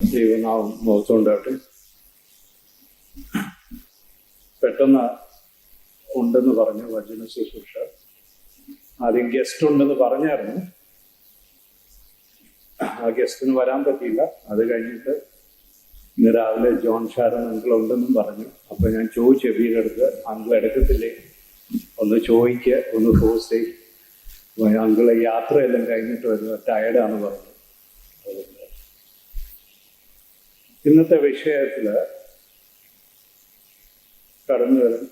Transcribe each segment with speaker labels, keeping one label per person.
Speaker 1: ദൈവനാമം നോക്കുകൊണ്ടാട്ടെ. പെട്ടെന്ന് ഉണ്ടെന്ന് പറഞ്ഞു വചന ശുശ്രൂഷ. ആദ്യം ഗസ്റ്റ് ഉണ്ടെന്ന് പറഞ്ഞായിരുന്നു. ആ ഗസ്റ്റിന് വരാൻ പറ്റിയില്ല. അത് കഴിഞ്ഞിട്ട് ഇന്ന് രാവിലെ ജോൺ ഷാരൻ അങ്കിൾ ഉണ്ടെന്നും പറഞ്ഞു. അപ്പൊ ഞാൻ ചോദിച്ചു എബിയുടെ അടുത്ത്, അങ്കിൾ എടുക്കത്തില്ലേ, ഒന്ന് ചോദിക്കുക, ഒന്ന് ഫോഴ്സ് ചെയ്യും. അങ്കിള് യാത്രയെല്ലാം കഴിഞ്ഞിട്ട് വരുന്നത് ടയർഡാന്ന് പറഞ്ഞു. ഇന്നത്തെ വിഷയത്തില് കടന്നു വരും.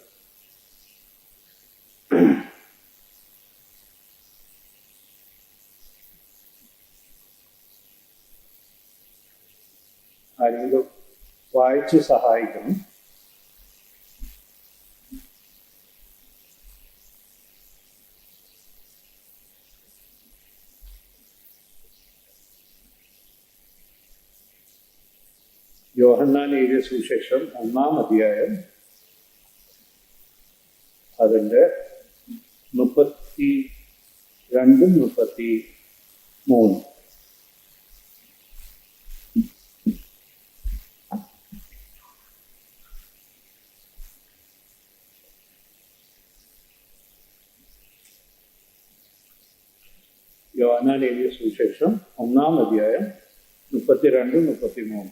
Speaker 1: ആരെങ്കിലും വായിച്ച് സഹായിക്കണം. യോഹന്നാൻ എഴുതിയ സുവിശേഷം 1-ാം അധ്യായം അതിൻ്റെ 32-33. യോഹന്നാൻ എഴുതിയ സുവിശേഷം 1-ാം അധ്യായം 32-33.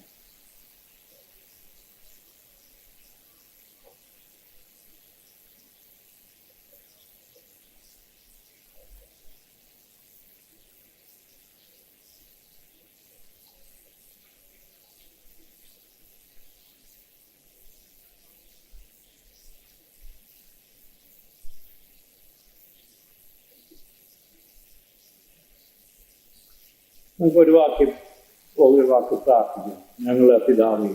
Speaker 1: നമുക്കൊരു വാക്ക് പ്രാർത്ഥിക്കാം. ഞങ്ങളെ പിതാവേ,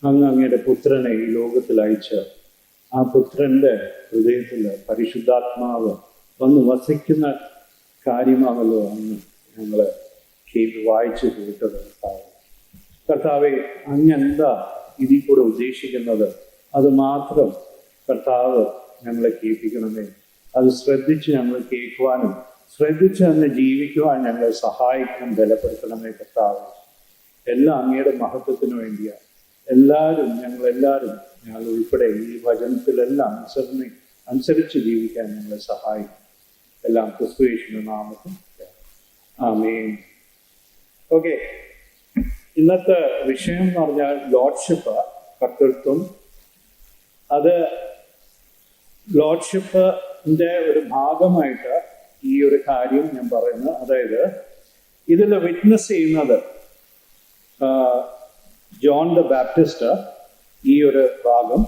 Speaker 1: അങ്ങ് അങ്ങയുടെ പുത്രനെ ഈ ലോകത്തിൽ അയച്ച ആ പുത്രന്റെ ഹൃദയത്തിൽ പരിശുദ്ധാത്മാവ് വന്ന് വസിക്കുന്ന കാര്യമാണല്ലോ അങ്ങ് ഞങ്ങളെ വായിച്ചു കേട്ടത്. കർത്താവെ, അങ്ങെന്താ ഇതിൽ കൂടെ ഉദ്ദേശിക്കുന്നത് അത് മാത്രം കർത്താവ് ഞങ്ങളെ കേൾപ്പിക്കണമേ. അത് ശ്രദ്ധിച്ച് ഞങ്ങൾ കേൾക്കുവാനും ശ്രദ്ധിച്ച് തന്നെ ജീവിക്കുവാൻ ഞങ്ങളെ സഹായിക്കണം, ബലപ്പെടുത്തണമേ കർത്താവ്. എല്ലാം അങ്ങയുടെ മഹത്വത്തിന് വേണ്ടിയാണ്. ഞങ്ങൾ ഉൾപ്പെടെ ഈ വചനത്തിലെല്ലാം അനുസരിച്ച് ജീവിക്കാൻ ഞങ്ങളെ സഹായിക്കും. എല്ലാം ക്രിസ്തുയേശുവിന്റെ നാമത്തിൽ ആമേൻ. ഓക്കെ, ഇന്നത്തെ വിഷയം എന്ന് പറഞ്ഞാൽ ലോർഡ്ഷിപ്പ്, കർത്തൃത്വം. അത് ലോർഡ്ഷിപ്പിന്റെ ഒരു ഭാഗമായിട്ട് ഈ ഒരു കാര്യം ഞാൻ പറയുന്നത്. അതായത് ഇതിൽ വിറ്റ്നസ് ചെയ്യുന്നത് ജോൺ ദ ബാപ്റ്റിസ്റ്റ്. ഈ ഒരു ഭാഗം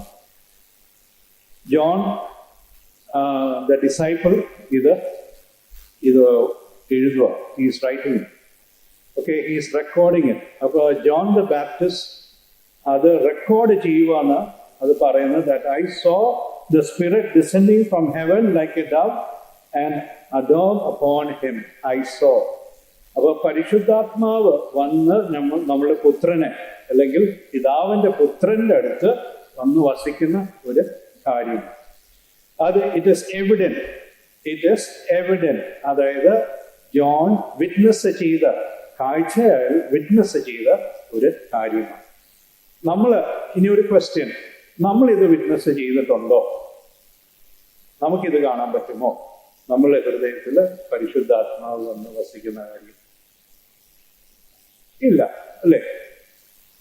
Speaker 1: ജോൺ ദ ഡിസൈപ്പിൾ ഇത് എഴുതുക. He's writing it. Okay, he's recording it. അപ്പോൾ ജോൺ ദ ബാപ്റ്റിസ്റ്റ് അത് റെക്കോർഡ് ചെയ്യുവാണ് അത് പറയുന്നത്. That I so the spirit descending from heaven like A Dove and a dog upon him I saw. അപ്പോൾ പരിശുദ്ധാത്മാവ് വന്ന് നമ്മളുടെ പുത്രനെ അല്ലെങ്കിൽ പിതാവിന്റെ പുത്രന്റെ അടുത്ത് വന്ന് വസിക്കുന്ന ഒരു കാര്യം. അത് ഇറ്റ് ഈസ് എവിഡന്റ്. അതായത് ജോൺ വിറ്റ്നസ് ചെയ്ത കാഴ്ചയായി വിറ്റ്നസ് ചെയ്ത ഒരു കാര്യമാണ്. ഇനി ഒരു ക്വസ്റ്റ്യൻ, നമ്മളിത് വിറ്റ്നസ് ചെയ്തിട്ടുണ്ടോ? നമുക്കിത് കാണാൻ പറ്റുമോ? നമ്മളുടെ ഹൃദയത്തിൽ പരിശുദ്ധാത്മാവ് വന്ന് വസിക്കുന്ന കാര്യം ഇല്ല, അല്ലേ?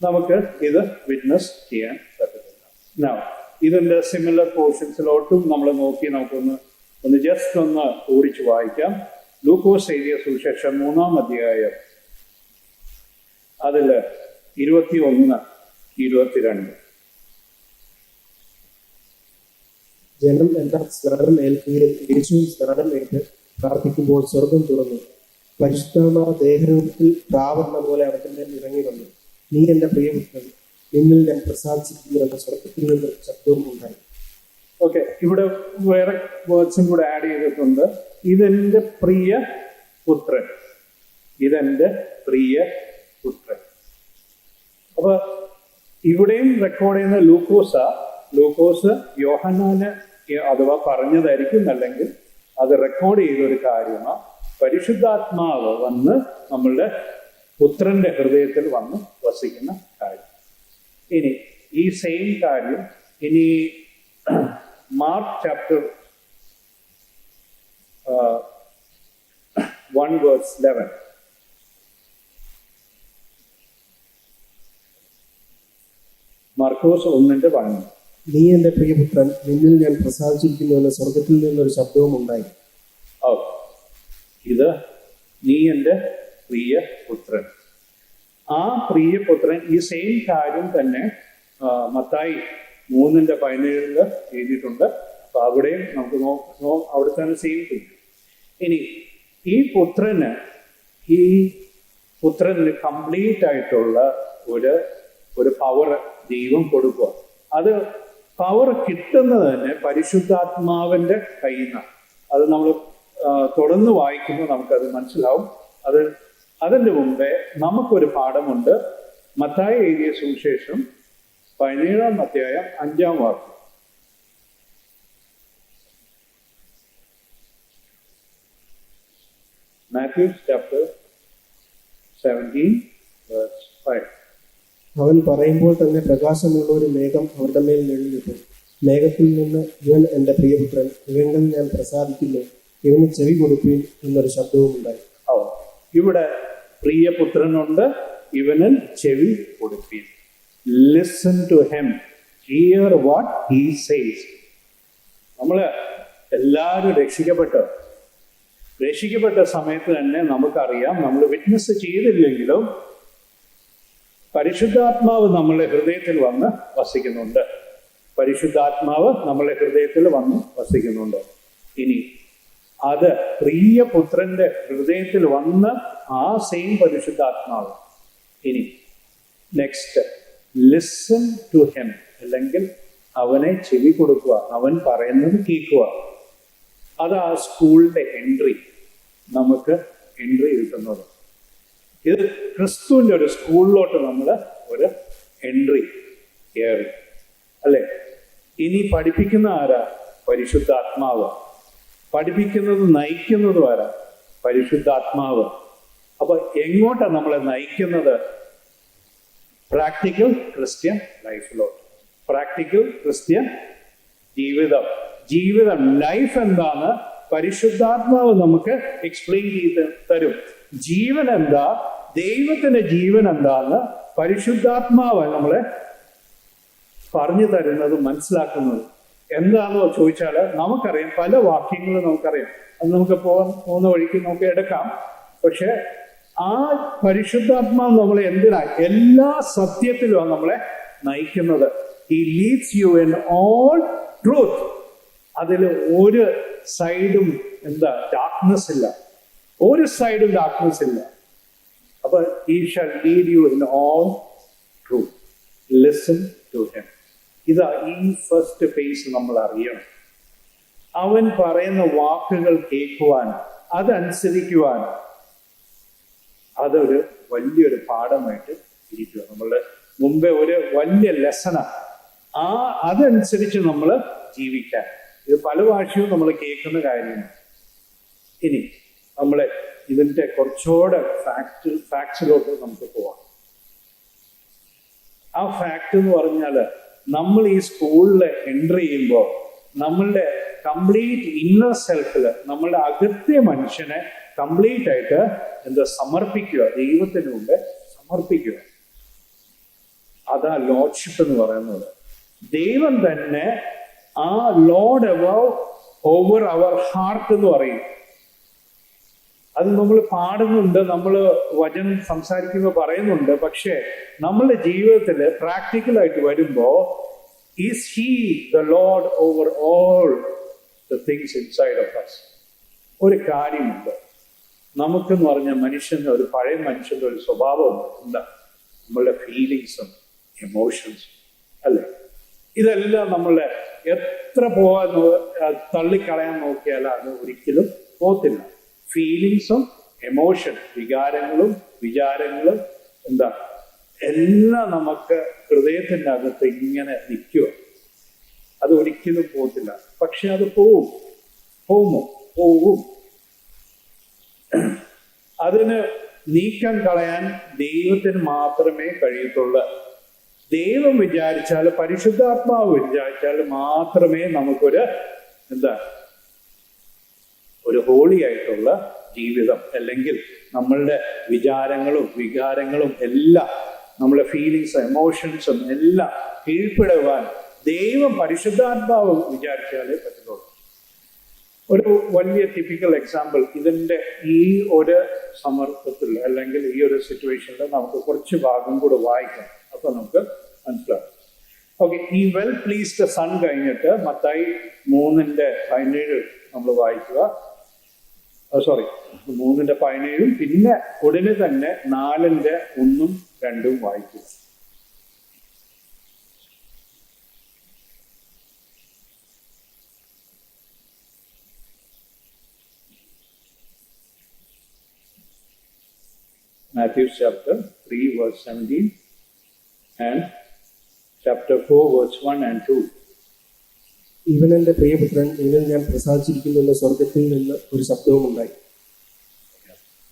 Speaker 1: നമുക്ക് ഇത് വിറ്റ്നസ് ചെയ്യാൻ പറ്റത്തില്ല. ഇതിന്റെ സിമിലർ പോർഷൻസിലോട്ടും നമ്മൾ നോക്കി നമുക്കൊന്ന് ജസ്റ്റ് ഒന്ന് ഓടിച്ചു വായിക്കാം. ലൂക്കോസ് എഴുതിയ സുവിശേഷം 3-ാം അധ്യായം അതില് 21-22.
Speaker 2: ജനം എല്ലാം സ്നാനം ഏൽക്കുകയും യേശുവും സ്നാനം ഏറ്റ് പ്രാർത്ഥിക്കുമ്പോൾ സ്വർഗം തുറന്നു. പരിശുദ്ധാത്മാവ് ദേഹരൂപത്തിൽ പ്രാവെന്ന പോലെ അവന്റെ മേൽ ഇറങ്ങി വന്നു. നീ എന്റെ പ്രിയപുത്രൻ, നിന്നിൽ ഞാൻ പ്രസാദിച്ചിരിക്കുന്നു എന്ന സ്വർഗത്തിൽ നിന്ന് ശബ്ദവും ഉണ്ടായി.
Speaker 1: ഓക്കെ, ഇവിടെ വേറെ വേർഡ്സും കൂടെ ആഡ് ചെയ്തിട്ടുണ്ട്. ഇതെന്റെ പ്രിയ പുത്രൻ. അപ്പൊ ഇവിടെയും റെക്കോർഡ് ചെയ്യുന്ന ലൂക്കോസ് യോഹന്നാന് അഥവാ പറഞ്ഞതായിരിക്കും, അല്ലെങ്കിൽ അത് റെക്കോർഡ് ചെയ്തൊരു കാര്യമാണ്. പരിശുദ്ധാത്മാവ് വന്ന് നമ്മളുടെ പുത്രന്റെ ഹൃദയത്തിൽ വന്ന് വസിക്കുന്ന കാര്യം. ഇനി ഈ സെയിം കാര്യം ഇനി മാർക്ക് ചാപ്റ്റർ 1:11. മർക്കോസ് 1:11.
Speaker 2: നീ എന്റെ പ്രിയപുത്രൻ, നിന്നിൽ ഞാൻ പ്രസാദിച്ചിരിക്കുന്നു എന്ന സ്വർഗത്തിൽ നിന്നൊരു ശബ്ദവും ഉണ്ടായി.
Speaker 1: ഇത് നീ എൻ്റെ പ്രിയപുത്രൻ. ആ പ്രിയപുത്രൻ ഈ സെയിം കാര്യം തന്നെ മത്തായി 3:17 എഴുതിയിട്ടുണ്ട്. അപ്പൊ അവിടെയും നമുക്ക് അവിടെ തന്നെ സെയിം തിങ്. ഇനി ഈ പുത്രന് കംപ്ലീറ്റ് ആയിട്ടുള്ള ഒരു പവർ ദൈവം കൊടുക്കുക. അത് പവർ കിട്ടുന്നത് തന്നെ പരിശുദ്ധാത്മാവിന്റെ കയ്യിൽ നിന്നാണ്. അത് നമ്മൾ തുടർന്ന് വായിക്കുമ്പോൾ നമുക്കത് മനസ്സിലാവും. അതിൻ്റെ മുമ്പേ നമുക്കൊരു പാഠമുണ്ട്. മത്തായി എഴുതിയ സുവിശേഷം 17-ാം അധ്യായം 5-ാം വാക്യം. Matthew chapter 17:5.
Speaker 2: അവൻ പറയുമ്പോൾ തന്നെ പ്രകാശമുള്ള ഒരു മേഘം അവരുടെ മേൽ നിഴലിട്ടു. മേഘത്തിൽ നിന്ന്, ഇവൻ എൻ്റെ പ്രിയപുത്രൻ, ഇവനിൽ ഞാൻ പ്രസാദിക്കുന്നു, ഇവന് ചെവി കൊടുപ്പീൻ എന്നൊരു ശബ്ദവും ഉണ്ടായി.
Speaker 1: ഇവിടെ പ്രിയപുത്രനുണ്ട്, ഇവനിൽ ചെവി കൊടുപ്പീൻ. Listen to him, hear what he says. നമ്മള് എല്ലാവരും രക്ഷിക്കപ്പെട്ട സമയത്ത് തന്നെ നമുക്കറിയാം, നമ്മൾ വിറ്റ്നസ് ചെയ്തില്ലെങ്കിലും പരിശുദ്ധാത്മാവ് നമ്മളുടെ ഹൃദയത്തിൽ വന്ന് വസിക്കുന്നുണ്ട്. ഇനി അത് പ്രിയപുത്രന്റെ ഹൃദയത്തിൽ വന്ന് ആ സെയിം പരിശുദ്ധാത്മാവ്. ഇനി നെക്സ്റ്റ്, ലിസൺ ടു ഹിം, അല്ലെങ്കിൽ അവനെ ചെവി കൊടുക്കുക, അവൻ പറയുന്നത് കേൾക്കുക. അത് ആ സ്കൂളിന്റെ നമുക്ക് എൻട്രി കിട്ടുന്നത്. ഇത് ക്രിസ്തുവിന്റെ ഒരു സ്കൂളിലോട്ട് നമ്മൾ ഒരു എൻട്രി കയറി, അല്ലെ? ഇനി പഠിപ്പിക്കുന്ന ആരാ? പരിശുദ്ധാത്മാവ്. പഠിപ്പിക്കുന്നത് നയിക്കുന്നതും ആരാ? പരിശുദ്ധാത്മാവ്. അപ്പൊ എങ്ങോട്ടാണ് നമ്മളെ നയിക്കുന്നത്? പ്രാക്ടിക്കൽ ക്രിസ്ത്യൻ ലൈഫിലോട്ട്. പ്രാക്ടിക്കൽ ക്രിസ്ത്യൻ ജീവിതം ലൈഫ് എന്താണ്? പരിശുദ്ധാത്മാവ് നമുക്ക് എക്സ്പ്ലെയിൻ ചെയ്ത് തരും. ജീവൻ എന്താ, ദൈവത്തിന്റെ ജീവൻ എന്താന്ന് പരിശുദ്ധാത്മാവ് നമ്മളെ പറഞ്ഞു തരുന്നത്, മനസ്സിലാക്കുന്നത്. എന്താണെന്ന് ചോദിച്ചാൽ നമുക്കറിയാം, പല വാക്യങ്ങളും നമുക്കറിയാം, അത് നമുക്ക് പോകുന്ന വഴിക്ക് നമുക്ക് എടുക്കാം. പക്ഷെ ആ പരിശുദ്ധാത്മാവ് നമ്മളെ എല്ലാ സത്യത്തിലുമാണ് നമ്മളെ നയിക്കുന്നത്. He leads you in all truth. അതിൽ ഒരു സൈഡും ഡാർക്ക്നെസ് ഇല്ല, അപ്പൊ he shall lead you in all truth. Listen to him. ഇതാ ഈ ഫസ്റ്റ് ഫേസ് നമ്മൾ അറിയണം. അവൻ പറയുന്ന വാക്കുകൾ കേൾക്കുവാൻ, അതനുസരിക്കുവാൻ, അതൊരു വലിയൊരു പാഠമായിട്ട് ഇരിക്കുക. നമ്മളുടെ മുമ്പേ ഒരു വലിയ ലെസണാണ്. അതനുസരിച്ച് നമ്മൾ ജീവിക്കാൻ. ഇത് പല ഭാഷയും നമ്മൾ കേൾക്കുന്ന കാര്യമാണ്. ഇനി നമ്മളെ ഇതിന്റെ കുറച്ചുകൂടെ ഫാക്ട്സിലോട്ട് നമുക്ക് പോവാം. ആ ഫാക്ട് എന്ന് പറഞ്ഞാൽ, നമ്മൾ ഈ സ്കൂളിൽ എൻ്റർ ചെയ്യുമ്പോൾ നമ്മളുടെ കംപ്ലീറ്റ് ഇന്നർ സെൽഫില്, നമ്മളുടെ അകത്തെ മനുഷ്യനെ കംപ്ലീറ്റ് ആയിട്ട് സമർപ്പിക്കുക, ദൈവത്തിന് മുമ്പ് സമർപ്പിക്കുക. അതാ ലോഡ്ഷിപ്പ് എന്ന് പറയുന്നത്. ദൈവം തന്നെ ആ Lord above over our heart എന്ന് പറയും. അത് നമ്മൾ പാടുന്നുണ്ട്, നമ്മൾ വചനം സംസാരിക്കുമ്പോൾ പറയുന്നുണ്ട്. പക്ഷേ നമ്മളുടെ ജീവിതത്തിൽ പ്രാക്ടിക്കലായിട്ട് വരുമ്പോൾ, is he the load over all the things inside of us. ഒരു കാര്യമുണ്ട്, നമുക്കെന്ന് പറഞ്ഞ ഒരു പഴയ മനുഷ്യന്റെ ഒരു സ്വഭാവമുണ്ട്. എന്താ? നമ്മളുടെ ഫീലിങ്സും എമോഷൻസും, അല്ലേ? ഇതെല്ലാം നമ്മളെ എത്ര തള്ളിക്കളയാൻ നോക്കിയാലും അത് ഒരിക്കലും പോത്തില്ല. ഫീലിങ്സും വികാരങ്ങളും വിചാരങ്ങളും എല്ലാം നമുക്ക് ഹൃദയത്തിൻ്റെ അകത്ത് ഇങ്ങനെ നിൽക്കുക. അത് ഒരിക്കലും പോത്തില്ല. പക്ഷെ അത് പോകും. അതിന് നീക്കം കളയാൻ ദൈവത്തിന് മാത്രമേ കഴിയത്തുള്ളൂ. ദൈവം വിചാരിച്ചാൽ, പരിശുദ്ധാത്മാവ് വിചാരിച്ചാൽ മാത്രമേ നമുക്കൊരു ഒരു ഹോളി ആയിട്ടുള്ള ജീവിതം, അല്ലെങ്കിൽ നമ്മളുടെ വിചാരങ്ങളും വികാരങ്ങളും എല്ലാം, നമ്മളെ ഫീലിങ്സും എമോഷൻസും എല്ലാം കീഴ്പ്പെടുവാൻ ദൈവം പരിശുദ്ധാത്മാവ് വിചാരിച്ചാലേ പറ്റുള്ളൂ. ഒരു വലിയ ടിപ്പിക്കൽ എക്സാമ്പിൾ ഇതിൻ്റെ ഈ ഒരു സന്ദർഭത്തിൽ അല്ലെങ്കിൽ ഈ ഒരു സിറ്റുവേഷനിൽ നമുക്ക് കുറച്ച് ഭാഗം കൂടെ വായിക്കാം, അപ്പൊ നമുക്ക് മനസ്സിലാവും. ഓക്കെ, ഈ വെൽ പ്ലീസ്ഡ് സൺ കഴിഞ്ഞിട്ട് മത്തായി 3:17 നമ്മൾ വായിക്കുക. 3:17 പിന്നെ ഉടനെ തന്നെ 4:1-2 വായിക്കുക. Matthew chapter 3 verse 17 and chapter 4 verse 1 and 2.
Speaker 2: ഇവൻ എൻ്റെ പ്രിയപുത്രൻ, ഇവനിൽ ഞാൻ പ്രസാദിച്ചിരിക്കുന്നു എന്ന സ്വർഗത്തിൽ നിന്ന് ഒരു ശബ്ദവും ഉണ്ടായി.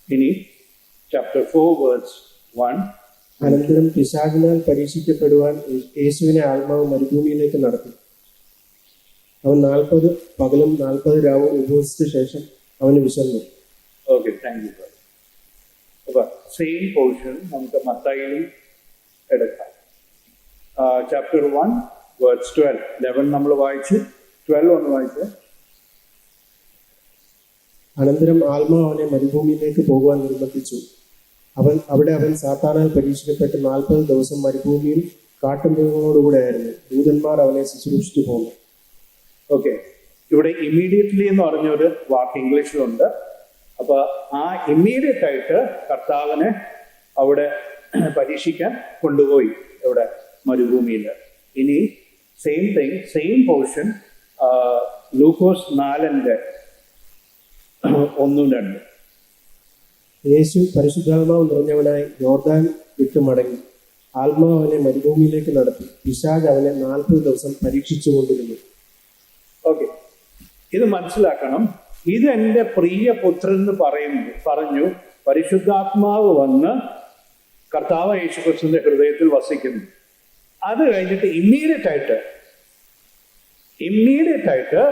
Speaker 1: ഇനി chapter 4 verse 1.
Speaker 2: അനന്തരം പിശാചിനാൽ പരീക്ഷിക്കപ്പെടുവാൻ യേശുവിനെ ആത്മാവ് മരുഭൂമിയിലേക്ക് നടത്തി. അവൻ 40 പകലും 40 രാവും ഉപവസിച്ച ശേഷം അവന് വിശന്നു.
Speaker 1: Okay, thank you. അപ്പൊ സെയിം പോർഷൻ നമുക്ക് മത്തായിലും എടുക്കാം. Chapter 1 words 12. 11 നമ്മൾ വായിച്ചു, 12 ഒന്ന് വായിച്ചു.
Speaker 2: അനന്തരം ആത്മാവ് അവനെ മരുഭൂമിയിലേക്ക് പോകുവാൻ നിർബന്ധിച്ചു. അവിടെ അവൻ സാത്താനാൽ പരീക്ഷിക്കപ്പെട്ട് 40 ദിവസം മരുഭൂമിയിൽ കാട്ടുമൃഗങ്ങളോടുകൂടെ ആയിരുന്നു. ദൂതന്മാർ അവനെ ശുശ്രൂഷിച്ചു പോന്നു.
Speaker 1: ഓക്കെ, ഇവിടെ ഇമ്മീഡിയറ്റ്ലി എന്ന് പറഞ്ഞൊരു വാക്ക് ഇംഗ്ലീഷിലുണ്ട്. അപ്പൊ ആ ഇമ്മീഡിയറ്റ് ആയിട്ട് കർത്താവിനെ അവിടെ പരീക്ഷിക്കാൻ കൊണ്ടുപോയി, ഇവിടെ മരുഭൂമിയിൽ. ഇനി സെയിം തിങ്, സെയിം പോർഷൻ ലൂക്കോസ് 4:1-2.
Speaker 2: യേശു പരിശുദ്ധാത്മാവ് നിറഞ്ഞവനായി യോർദാൻ വിട്ടു മടങ്ങി. ആത്മാവ് അവനെ മരുഭൂമിയിലേക്ക് നടത്തി. പിശാച് അവനെ 40 ദിവസം പരീക്ഷിച്ചു കൊണ്ടിരുന്നു.
Speaker 1: ഓക്കെ, ഇത് മനസ്സിലാക്കണം. ഇത് എൻ്റെ പ്രിയ പുത്രൻ എന്ന് പറഞ്ഞു പരിശുദ്ധാത്മാവ് വന്ന് കർത്താവ് യേശുക്രിസ്തുവിന്റെ ഹൃദയത്തിൽ വസിക്കുന്നു. അത് കഴിഞ്ഞിട്ട് ഇമ്മീഡിയറ്റ് ആയിട്ട്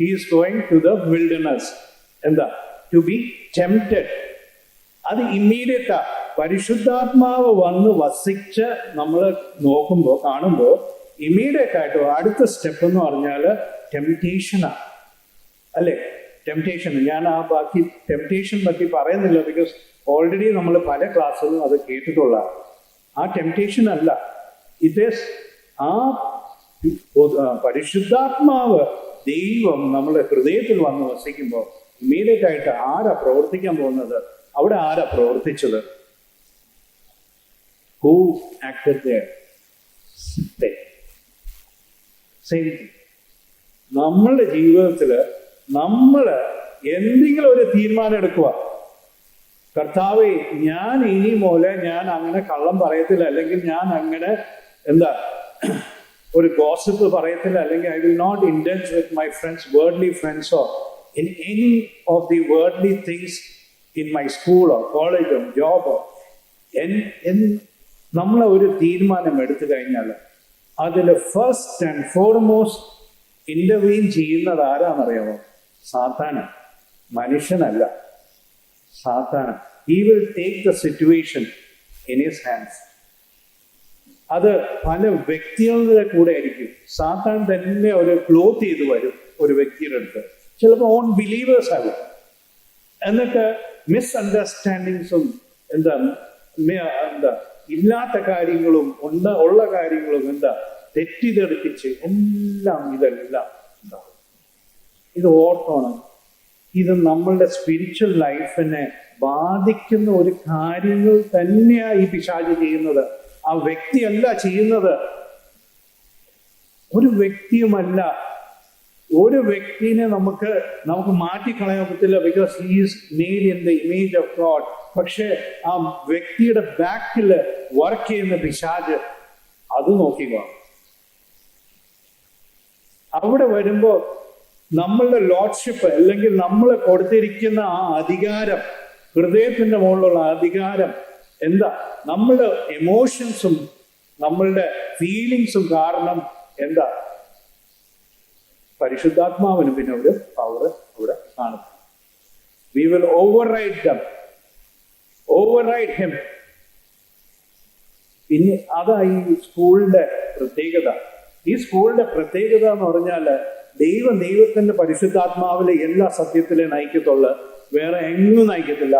Speaker 1: he is going to the wilderness. to be tempted. അത് ഇമ്മീഡിയറ്റാ. പരിശുദ്ധാത്മാവ് വന്ന് വസിച്ച് നമ്മൾ കാണുമ്പോൾ ഇമ്മീഡിയറ്റ് ആയിട്ട് അടുത്ത സ്റ്റെപ്പ് എന്ന് പറഞ്ഞാൽ ടെംപ്റ്റേഷനാ, അല്ലേ? ടെംപ്റ്റേഷൻ. ഞാൻ ആ ബാക്കി ടെംപ്റ്റേഷൻ പറ്റി പറയുന്നില്ല, ബിക്കോസ് ഓൾറെഡി നമ്മൾ പല ക്ലാസ്സിലും അത് കേട്ടിട്ടുള്ള. ആ ടെംപ്റ്റേഷൻ അല്ല, ഇറ്റ് ഈസ് ആ പരിശുദ്ധാത്മാവ് ദൈവം നമ്മുടെ ഹൃദയത്തിൽ വന്ന് വസിക്കുമ്പോൾ ഇമ്മീഡിയറ്റ് ആയിട്ട് ആരാ പ്രവർത്തിക്കാൻ പോകുന്നത്? അവിടെ ആരാ പ്രവർത്തിച്ചത്? Who acted there? Same thing. നമ്മളുടെ ജീവിതത്തിൽ നമ്മൾ എന്തെങ്കിലും ഒരു തീരുമാനം എടുക്കുക, കർത്താവേ ഞാൻ ഇനി പോലെ ഞാൻ അങ്ങനെ കള്ളം പറയത്തില്ല, അല്ലെങ്കിൽ ഞാൻ അങ്ങനെ ഒരു ഗോസിപ്പ് പറയത്തില്ല, അല്ലെങ്കിൽ I will not indulge with my friends, worldly friends or in any of the worldly things in my സ്കൂളോ കോളേജോ ജോബോ. നമ്മൾ ഒരു തീരുമാനം എടുത്തു കഴിഞ്ഞാൽ അതിൽ ഫസ്റ്റ് ആൻഡ് ഫോർമോസ്റ്റ് ഇന്റർവീൻ ചെയ്യുന്നത് ആരാന്നറിയാമോ? സാത്താന, മനുഷ്യനല്ല, സാത്താന. He will take the situation in his hands. അത് പല വ്യക്തികളുടെ കൂടെ ആയിരിക്കും. സാത്താൻ തന്നെ ഒരു ക്ലോത്ത് ചെയ്ത് വരും ഒരു വ്യക്തിയുടെ അടുത്ത്, ചിലപ്പോൾ ഓൺ ബിലീവേഴ്സ് ആകും. എന്നിട്ട് മിസ്അണ്ടർസ്റ്റാൻഡിങ്സും ഇല്ലാത്ത കാര്യങ്ങളും ഉള്ള കാര്യങ്ങളും തെറ്റിദ്ധരിപ്പിച്ച് ഇതെല്ലാം ഉണ്ടാവും. ഇത് ഓർത്തോണം, ഇത് നമ്മളുടെ സ്പിരിച്വൽ ലൈഫിനെ ബാധിക്കുന്ന ഒരു കാര്യങ്ങൾ തന്നെയാണ് ഈ പിശാച് ചെയ്യുന്നത്. ആ വ്യക്തിയല്ല ചെയ്യുന്നത്, ഒരു വ്യക്തിയുമല്ല. ഒരു വ്യക്തിനെ നമുക്ക് മാറ്റിക്കളയാൻ പറ്റില്ല, because he is made in the image of God. പക്ഷെ ആ വ്യക്തിയുടെ ബാക്കിൽ വർക്ക് ചെയ്യുന്ന പിശാച്, അത് നോക്കുക. അവിടെ വരുമ്പോൾ നമ്മളുടെ ലോർഡ്ഷിപ്പ് അല്ലെങ്കിൽ നമ്മൾ കൊടുത്തിരിക്കുന്ന ആ അധികാരം ഹൃദയത്തിന്റെ മുകളിലുള്ള അധികാരം എന്താ? നമ്മളുടെ എമോഷൻസും നമ്മളുടെ ഫീലിങ്സും കാരണം എന്താ? പരിശുദ്ധാത്മാവിന് പിന്നെ ഒരു പവർ ഇവിടെ കാണും. We will override him. ഇനി അതാ ഈ സ്കൂളിന്റെ പ്രത്യേകത. ഈ സ്കൂളിന്റെ പ്രത്യേകത എന്ന് പറഞ്ഞാൽ ദൈവത്തിന്റെ പരിശുദ്ധാത്മാവിലെ എല്ലാ സത്യത്തിലെ നയിക്കത്തുള്ളു, വേറെ എങ്ങും നയിക്കത്തില്ല.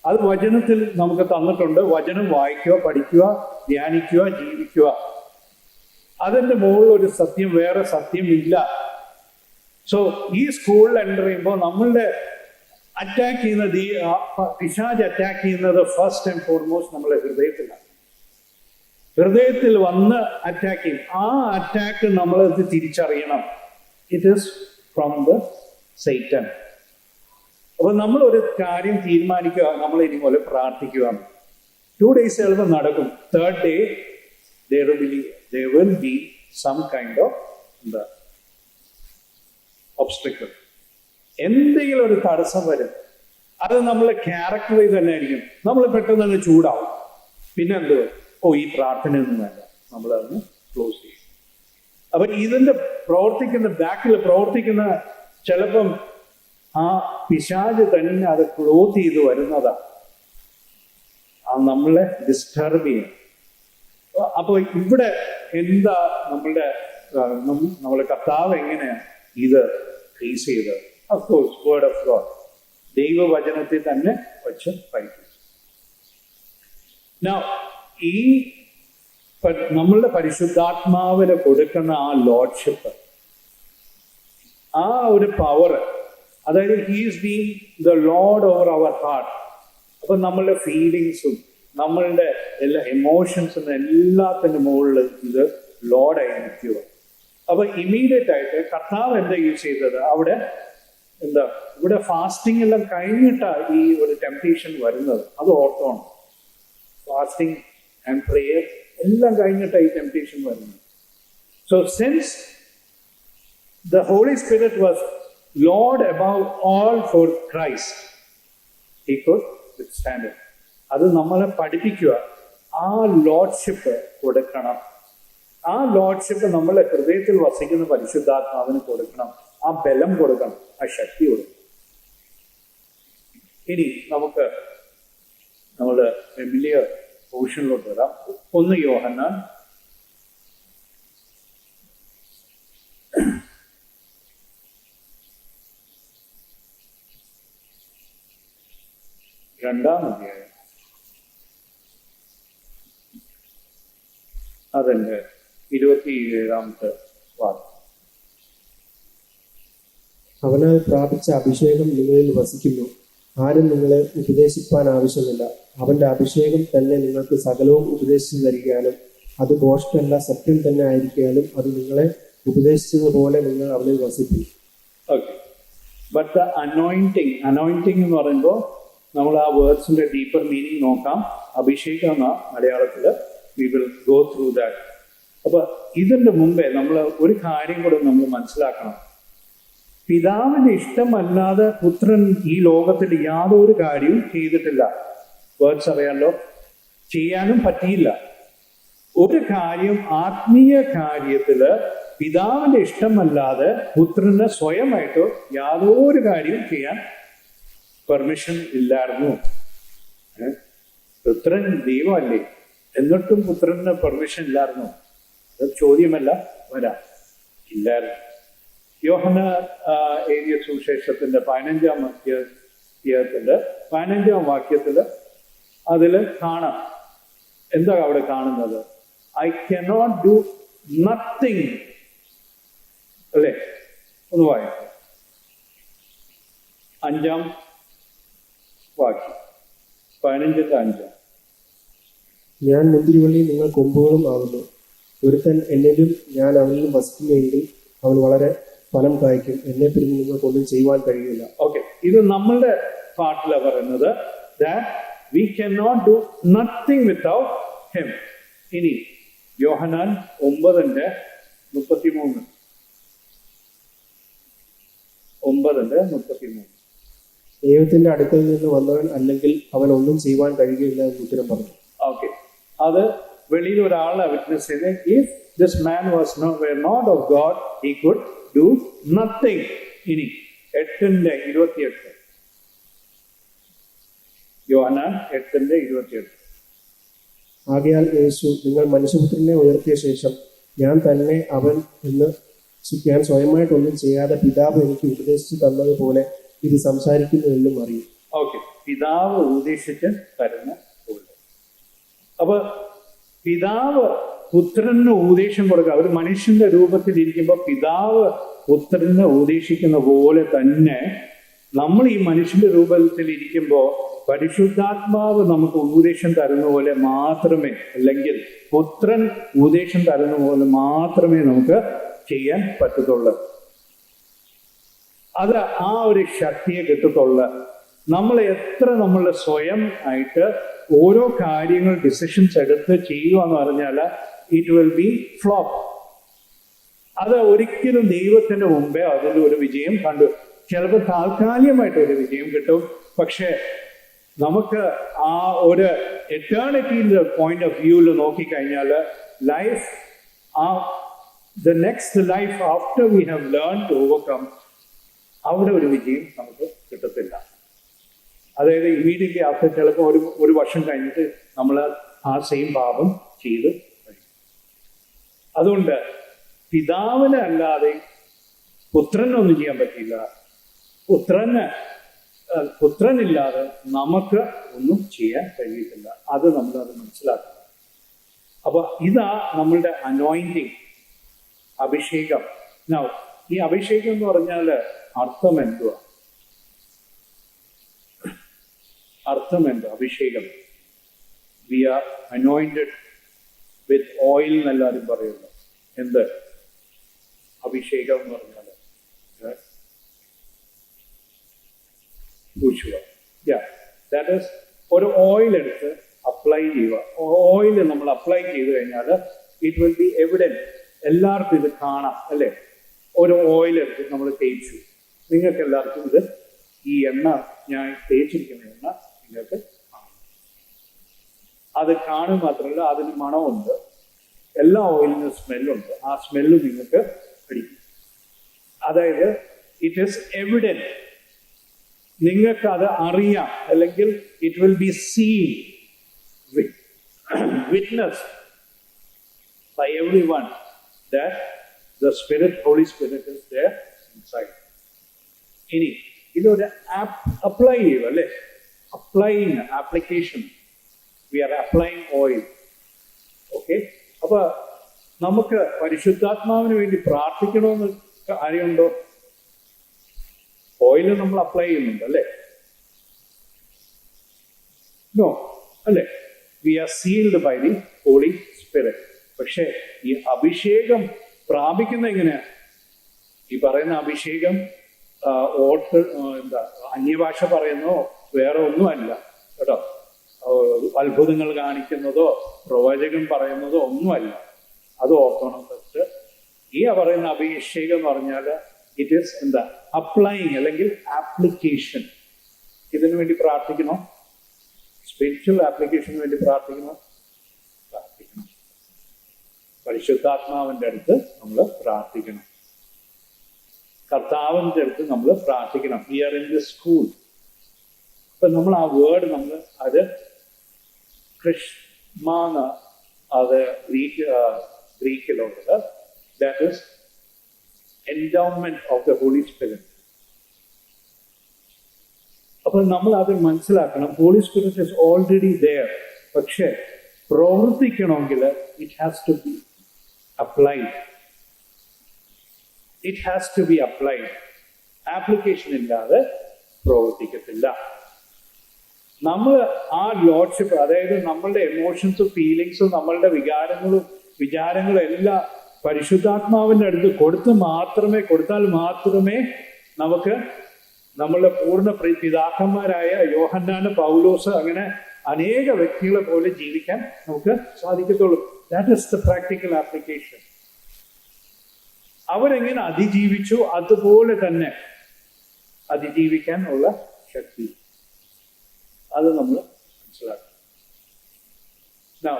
Speaker 1: അത് വചനത്തിൽ നമുക്ക് തന്നിട്ടുണ്ട്. വചനം വായിക്കുക, പഠിക്കുക, ധ്യാനിക്കുക, ജീവിക്കുക. അതിന്റെ മുകളിൽ ഒരു സത്യം, വേറെ സത്യം ഇല്ല. സോ ഈ സ്കൂളിൽ എൻ്റർ ചെയ്യുമ്പോൾ നമ്മളുടെ അറ്റാക്ക് ചെയ്യുന്നത്, പിശാച് അറ്റാക്ക് ചെയ്യുന്നത് ഫസ്റ്റ് ആൻഡ് ഫോർമോസ്റ്റ് നമ്മളെ ഹൃദയത്തിലാണ്. ഹൃദയത്തിൽ വന്ന് അറ്റാക്ക് ചെയ്യും. ആ അറ്റാക്ക് നമ്മളത് തിരിച്ചറിയണം. It is from the Satan. അപ്പൊ നമ്മൾ ഒരു കാര്യം തീരുമാനിക്കുക, നമ്മൾ ഇനി പോലെ പ്രാർത്ഥിക്കുക. 2 days ചിലപ്പോൾ നടക്കും. 3rd day there will be some kind of obstacle. എന്തെങ്കിലും ഒരു തടസ്സം വരും. അത് നമ്മളെ ക്യാരക്ടറിൽ തന്നെ ആയിരിക്കും. നമ്മൾ പെട്ടെന്ന് തന്നെ ചൂടാവും. പിന്നെ എന്ത്? ഈ പ്രാർത്ഥനയൊന്നും വേണ്ട, നമ്മളതൊന്ന് ക്ലോസ് ചെയ്യും. അപ്പൊ ഇതിന്റെ ബാക്കിൽ പ്രവർത്തിക്കുന്ന ചിലപ്പം ആ പിശാച് തന്നെ അത് ക്ലോത്ത് ചെയ്ത് വരുന്നതാണ്. നമ്മളെ ഡിസ്റ്റർബ് ചെയ്യും. അപ്പൊ ഇവിടെ എന്താ നമ്മളെ കർത്താവ് എങ്ങനെയാണ് ഇത് ഫേസ് ചെയ്തത്? Of course word of God, ദൈവവചനത്തിൽ തന്നെ വച്ച് പഠിക്കും. ഈ നമ്മളുടെ പരിശുദ്ധാത്മാവിന് കൊടുക്കുന്ന ആ ലോർഡ്ഷിപ്പ്, ആ ഒരു പവർ, അതായത് he's being the Lord over our heart. അപ്പൊ നമ്മളുടെ ഫീലിങ്സും നമ്മളുടെ എല്ലാ എമോഷൻസും എല്ലാത്തിൻ്റെ മുകളിൽ ഇത് ലോർഡായി നിൽക്കുക. അപ്പൊ ഇമ്മീഡിയറ്റ് ആയിട്ട് കർത്താവ് എന്താ യൂസ് ചെയ്തത്? ഇവിടെ ഫാസ്റ്റിംഗ് എല്ലാം കഴിഞ്ഞിട്ടാണ് ഈ ഒരു ടെംപ്റ്റേഷൻ വരുന്നത്. അത് ഓർത്തോണം. ഫാസ്റ്റിംഗ് ആൻഡ് പ്രേയർ എല്ലാം കഴിഞ്ഞിട്ടാണ് ഈ ടെംപ്റ്റേഷൻ വരുന്നത്. So since the Holy Spirit was Lord above all for Christ, he could withstand it. അത് നമ്മളെ പഠിപ്പിക്കുക. ആ ലോർഡ്ഷിപ്പ് കൊടുക്കണം. ആ ലോർഡ്ഷിപ്പ് നമ്മളെ ഹൃദയത്തിൽ വസിക്കുന്ന പരിശുദ്ധാത്മാവിന് കൊടുക്കണം. ആ ബലം കൊടുക്കണം, ആ ശക്തി കൊടുക്കണം. ഇനി നമുക്ക് നമ്മുടെ വലിയ പോർഷനിലോട്ട് വരാം. 1 യോഹന്നാൻ 2-ാം അധ്യായം അതിന്റെ 27-ാമത്തെ വാക്യം.
Speaker 2: അവനാൽ പ്രാപിച്ച അഭിഷേകം നിങ്ങളിൽ വസിക്കുന്നു. ആരും നിങ്ങളെ ഉപദേശിപ്പാൻ ആവശ്യമില്ല. അവന്റെ അഭിഷേകം തന്നെ നിങ്ങൾക്ക് സകലവും ഉപദേശിച്ചു തരികയാലും അത് ഭോഷ്കല്ല, സത്യം തന്നെ ആയിരിക്കാലും അത് നിങ്ങളെ ഉപദേശിച്ചതുപോലെ നിങ്ങൾ അവനിൽ വസിക്കും.
Speaker 1: ഓക്കെ. ബട്ട് ദ അനോയിന്റിങ് എന്ന് പറയുമ്പോൾ നമ്മൾ ആ വേർഡ്സിന്റെ ഡീപ്പർ മീനിങ് നോക്കാം. അഭിഷേകം എന്ന മലയാളത്തിൽ we will go through that. അപ്പൊ ഇതിന്റെ മുമ്പേ നമ്മൾ ഒരു കാര്യം കൂടെ നമ്മൾ മനസ്സിലാക്കണം. പിതാവിന്റെ ഇഷ്ടമല്ലാതെ പുത്രൻ ഈ ലോകത്തിൽ യാതൊരു കാര്യവും ചെയ്തിട്ടില്ല. വേർഡ്സ് അറിയാലോ, ചെയ്യാനും പറ്റിയില്ല. ഒരു കാര്യം, ആത്മീയ കാര്യത്തില് പിതാവിന്റെ ഇഷ്ടമല്ലാതെ പുത്രന് സ്വയമായിട്ട് യാതൊരു കാര്യവും ചെയ്യാൻ പെർമിഷൻ ഇല്ലായിരുന്നു. പുത്രൻ ദൈവമല്ലേ, എന്നിട്ടും പുത്രന് പെർമിഷൻ ഇല്ലായിരുന്നു? അത് ചോദ്യമല്ല, വരാം, ഇല്ലായിരുന്നു. യോഹന്നാൻ എഴുതിയ സുവിശേഷത്തിന്റെ 15-ാം അധ്യായത്തിന്റെ 15-ാം വാക്യത്തില് അതില് കാണാം. എന്താ അവിടെ കാണുന്നത്? ഐ കനോട്ട് ഡു നത്തിങ്, അല്ലേ? ഒന്ന് വായിക്കാം. 5-ാം വാക്യം, 15-5.
Speaker 2: ഞാൻ മുന്തിരിവള്ളി, നിങ്ങൾ കൊമ്പുകളും ആകുന്നു. ഒരുത്തൻ എന്നിലും ഞാൻ അവനിലും വസിക്കുമെങ്കിൽ അവൻ വളരെ ഫലം കായ്ക്കും. എന്നെ പിരിഞ്ഞ് നിങ്ങൾക്കൊന്നും ചെയ്യുവാൻ കഴിയില്ല.
Speaker 1: ഓക്കെ, ഇത് നമ്മളുടെ പാട്ടിലാണ് പറയുന്നത്. that we cannot do nothing without him. ഇനി യോഹന്നാൻ 9:33.
Speaker 2: ദൈവത്തിന്റെ അടുക്കൽ നിന്ന് വന്നവൻ അല്ലെങ്കിൽ അവൻ ഒന്നും ചെയ്യുവാൻ കഴിയുകയില്ല എന്ന് ഉത്തരം പറഞ്ഞു.
Speaker 1: ഓക്കെ, അത് വെളിയിൽ ഒരാളെ വിറ്റ്നസ് ചെയ്ത്, if this man were not of God, he could do nothing. ഇനി 8:28, യോഹന്നാൻ 8:28.
Speaker 2: ആകയാൽ യേശു, നിങ്ങൾ മനുഷ്യപുത്രനെ ഉയർത്തിയ ശേഷം ഞാൻ തന്നെ അവൻ എന്ന് ഞാൻ സ്വയമായിട്ടൊന്നും ചെയ്യാതെ പിതാവ് എനിക്ക് ഉപദേശിച്ചു തന്നതുപോലെ ഇത് സംസാരിക്കുന്നു എന്നും അറിയും.
Speaker 1: ഓക്കെ, പിതാവ് ഉപദേശിച്ച് തരുന്ന പോലെ. അപ്പൊ പിതാവ് പുത്രന് ഉപദേശം കൊടുക്കുക. ഒരു മനുഷ്യന്റെ രൂപത്തിൽ ഇരിക്കുമ്പോൾ പിതാവ് പുത്രനെ ഉപദേശിക്കുന്ന പോലെ തന്നെ നമ്മൾ ഈ മനുഷ്യന്റെ രൂപത്തിൽ ഇരിക്കുമ്പോൾ പരിശുദ്ധാത്മാവ് നമുക്ക് ഉപദേശം തരുന്ന പോലെ മാത്രമേ, അല്ലെങ്കിൽ പുത്രൻ ഉപദേശം തരുന്ന പോലെ മാത്രമേ നമുക്ക് ചെയ്യാൻ പറ്റത്തുള്ളൂ. അത് ആ ഒരു ശക്തിയെ കിട്ടത്തുള്ളൂ. നമ്മൾ എത്ര നമ്മൾ സ്വയം ആയിട്ട് ഓരോ കാര്യങ്ങൾ ഡിസിഷൻസ് എടുത്ത് ചെയ്യുക എന്ന് പറഞ്ഞാൽ ഇറ്റ് വിൽ ബി ഫ്ലോപ്പ്. അത് ഒരിക്കലും ദൈവത്തിന്റെ മുമ്പേ അതിൽ ഒരു വിജയം കണ്ടു. ചിലപ്പോൾ താൽക്കാലികമായിട്ട് ഒരു വിജയം കിട്ടും, പക്ഷെ നമുക്ക് ആ ഒരു എറ്റേണിറ്റിയുടെ പോയിന്റ് ഓഫ് വ്യൂവിൽ നോക്കിക്കഴിഞ്ഞാൽ life, the next life after we have learn to overcome, അവിടെ ഒരു വിജയം നമുക്ക് കിട്ടത്തില്ല. അതായത് ഇമ്മീഡിയറ്റ്ലി ആഫ്റ്റർ ചിലപ്പോൾ ഒരു വർഷം കഴിഞ്ഞിട്ട് നമ്മൾ ആ സെയിം പാപം ചെയ്ത് കഴിയും. അതുകൊണ്ട് പിതാവിനെ അല്ലാതെ പുത്രനൊന്നും ചെയ്യാൻ പറ്റില്ല. പുത്രനില്ലാതെ നമുക്ക് ഒന്നും ചെയ്യാൻ കഴിയത്തില്ല. അത് നമ്മളത് മനസ്സിലാക്കണം. അപ്പൊ ഇതാ നമ്മളുടെ അനോയിന്റിങ്, അഭിഷേകം. ഈ അഭിഷേകം എന്ന് പറഞ്ഞാൽ അർത്ഥം എന്തുവാ? അഭിഷേകം, we are anointed with oil എന്നെല്ലാവരും പറയുന്നു. എന്ത് അഭിഷേകം എന്ന് പറഞ്ഞാൽ ദാറ്റ് ഈസ് ഒരു ഓയിൽ എടുത്ത് അപ്ലൈ ചെയ്യുക. ഓയിൽ നമ്മൾ അപ്ലൈ ചെയ്ത് കഴിഞ്ഞാൽ ഇറ്റ് വിൽ ബി എവിഡൻറ്റ്, എല്ലാവർക്കും ഇത് കാണാം, അല്ലേ? ഒരു ഓയിൽ എടുത്ത് നമ്മൾ തേച്ചു, നിങ്ങൾക്ക് എല്ലാവർക്കും ഇത്, ഈ എണ്ണ ഞാൻ തേച്ചിരിക്കുന്ന എണ്ണ നിങ്ങൾക്ക് കാണാം. അത് കാണുക മാത്രമല്ല, അതിന് മണമുണ്ട്, എല്ലാ ഓയിലിനും സ്മെല്ലുണ്ട്. ആ സ്മെല്ല് നിങ്ങൾക്ക് പിടിക്കും. അതായത് ഇറ്റ് ഈസ് എവിഡൻറ്റ്, നിങ്ങൾക്ക് അത് അറിയാം, അല്ലെങ്കിൽ it will be seen, witness by everyone that the Spirit, Holy Spirit is there inside. ഇനി ഇതൊരു അപ്ലൈ ചെയ്യുക, അല്ലേ? Application, we are applying oil. Okay, അപ്പൊ നമുക്ക് പരിശുദ്ധാത്മാവിന് വേണ്ടി പ്രാർത്ഥിക്കണമെന്ന് കാര്യമുണ്ടോ? ഓയിൽ നമ്മൾ അപ്ലൈ ചെയ്യുന്നുണ്ട്, അല്ലേ? നോ, അല്ലേ? We are sealed by the Holy Spirit. പക്ഷെ ഈ അഭിഷേകം പ്രാപിക്കുന്ന എങ്ങനെയാ? ഈ പറയുന്ന അഭിഷേകം അന്യഭാഷ പറയുന്നതോ വേറെ ഒന്നുമല്ല കേട്ടോ. അത്ഭുതങ്ങൾ കാണിക്കുന്നതോ പ്രവചകം പറയുന്നതോ ഒന്നുമല്ല. അത് ഓർക്കണം ഫസ്റ്റ്. ഈ പറയുന്ന അഭിഷേകം എന്ന് പറഞ്ഞാൽ ഇറ്റ് ഈസ് അപ്ലൈയിങ്, അല്ലെങ്കിൽ ആപ്ലിക്കേഷൻ. ഇതിനു വേണ്ടി പ്രാർത്ഥിക്കണോ? സ്പിരിച്വൽ ആപ്ലിക്കേഷന് വേണ്ടി പ്രാർത്ഥിക്കണോ? പരിശുദ്ധാത്മാവിന്റെ അടുത്ത് നമ്മൾ പ്രാർത്ഥിക്കണം. കർത്താവിന്റെ അടുത്ത് നമ്മൾ പ്രാർത്ഥിക്കണം. We are in the school. അപ്പൊ നമ്മൾ ആ വേർഡ് നമ്മൾ അത് ക്രിഷ്മാന, അത് ഗ്രീക്കിലുള്ളത്, that is endowment of the Holy Spirit. അപ്പൊ നമ്മൾ അത് മനസ്സിലാക്കണം. Holy Spirit is already there. പക്ഷെ പ്രവർത്തിക്കണമെങ്കിൽ it has to be applied. It has to be applied. Application ഇല്ലാതെ പ്രവർത്തിക്കത്തില്ല. നമ്മൾ ആ ലോഡ്ഷിപ്പ്, അതായത് നമ്മളുടെ എമോഷൻസും ഫീലിങ്സും നമ്മളുടെ വിചാരങ്ങളും എല്ലാം പരിശുദ്ധാത്മാവിൻ്റെ അടുത്ത് കൊടുത്താൽ മാത്രമേ നമുക്ക് നമ്മളുടെ പൂർണ്ണ പിതാക്കന്മാരായ യോഹന്നാന്, പൗലോസ്, അങ്ങനെ അനേക വ്യക്തികളെ പോലെ ജീവിക്കാൻ നമുക്ക് സാധിക്കത്തുള്ളൂ. That is the practical application. അവരെങ്ങനെ അതിജീവിച്ചു അതുപോലെ തന്നെ അതിജീവിക്കാൻ ഉള്ള ശക്തി. അത് നമ്മൾ മനസ്സിലാക്കണം. Now,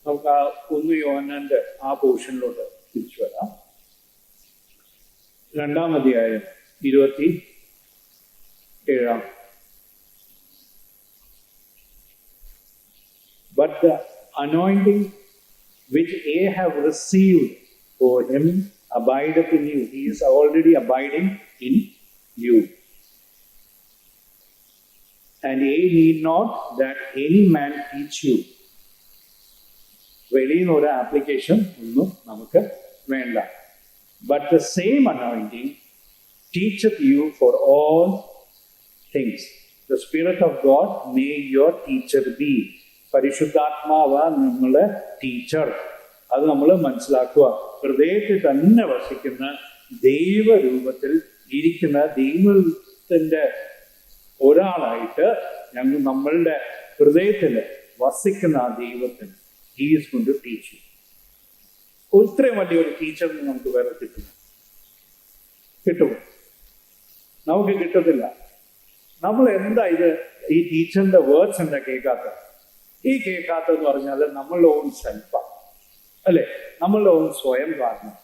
Speaker 1: നമുക്ക് ആ 1 യോഹന്നാന്റെ ആ പോർഷനിലോട്ട് തിരിച്ചു വരാം. 2-ാം അധ്യായം 27. But the anointing which ye have received for him abideth in you. He is already abiding in you. And ye need not that any man teach you. വെളിയിൽ നിന്ന് ഒരു ആപ്ലിക്കേഷൻ ഒന്നും നമുക്ക് വേണ്ട. But the same anointing teacheth you for all things. The Spirit of God may your teacher be. പരിശുദ്ധാത്മാവ് നമ്മളെ teacher. അത് നമ്മൾ മനസ്സിലാക്കുക. ഹൃദയത്തിൽ തന്നെ വസിക്കുന്ന ദൈവരൂപത്തിൽ ഇരിക്കുന്ന ദൈവത്തിന്റെ ഒരാളായിട്ട് നമ്മളുടെ ഹൃദയത്തിൽ വസിക്കുന്ന ആ ദൈവത്തിന് He is going to teach you. ഇത്രയും വലിയൊരു ടീച്ചറിന് നമുക്ക് വേറെ കിട്ടുമോ? നമുക്ക് കിട്ടത്തില്ല. നമ്മൾ എന്താ ഇത് ഈ ടീച്ചറിന്റെ വേർഡ്സ് എന്താ കേൾക്കാത്തത്? ഈ കേൾക്കാത്തെന്ന് പറഞ്ഞാൽ നമ്മളുടെ ഓൺ സെൽഫാണ്, അല്ലെ? നമ്മളുടെ ഓൺ സ്വയം കാരണം.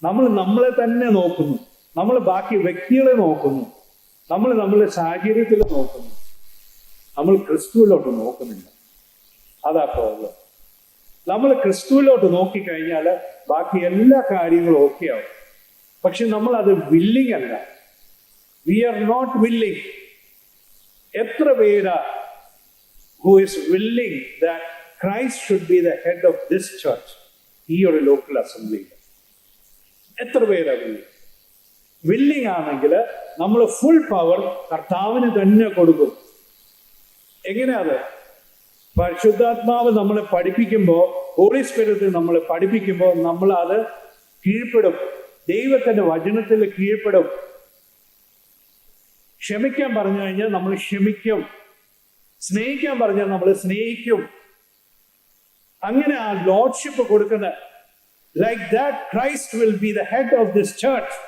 Speaker 1: നമ്മൾ നമ്മളെ തന്നെ നോക്കുന്നു, നമ്മൾ ബാക്കി വ്യക്തികളെ നോക്കുന്നു, നമ്മൾ നമ്മളുടെ സാഹചര്യത്തിൽ നോക്കുന്നു, നമ്മൾ ക്രിസ്തുവിലോട്ട് നോക്കുന്നില്ല. അതാ പ്രോബ്ലം. നമ്മൾ ക്രിസ്തുവിലോട്ട് നോക്കിക്കഴിഞ്ഞാൽ ബാക്കി എല്ലാ കാര്യങ്ങളും ഓക്കെ ആവും. പക്ഷെ നമ്മൾ അത് വില്ലിങ് അല്ല. We are not willing. എത്ര പേരാ who is willing that Christ should be the head of this church, ഈ ഒരു ലോക്കൽ അസംബ്ലി? എത്ര പേരാ വില്ലിങ് ആണെങ്കിൽ നമ്മൾ ഫുൾ പവർ കർത്താവിന് തന്നെ കൊടുക്കും. എങ്ങനെയാത്? പരിശുദ്ധാത്മാവ് നമ്മളെ പഠിപ്പിക്കുമ്പോൾ, ഹോളി സ്പിരിറ്റ് നമ്മളെ പഠിപ്പിക്കുമ്പോൾ നമ്മൾ അത് കീഴ്പ്പെടും. ദൈവത്തിന്റെ വചനത്തിൽ കീഴ്പ്പെടും. ക്ഷമിക്കാൻ പറഞ്ഞു കഴിഞ്ഞാൽ നമ്മൾ ക്ഷമിക്കും. സ്നേഹിക്കാൻ പറഞ്ഞാൽ നമ്മൾ സ്നേഹിക്കും. അങ്ങനെ ആ ലോർഡ്ഷിപ്പ് കൊടുക്കുന്ന like that Christ will be the head of this church.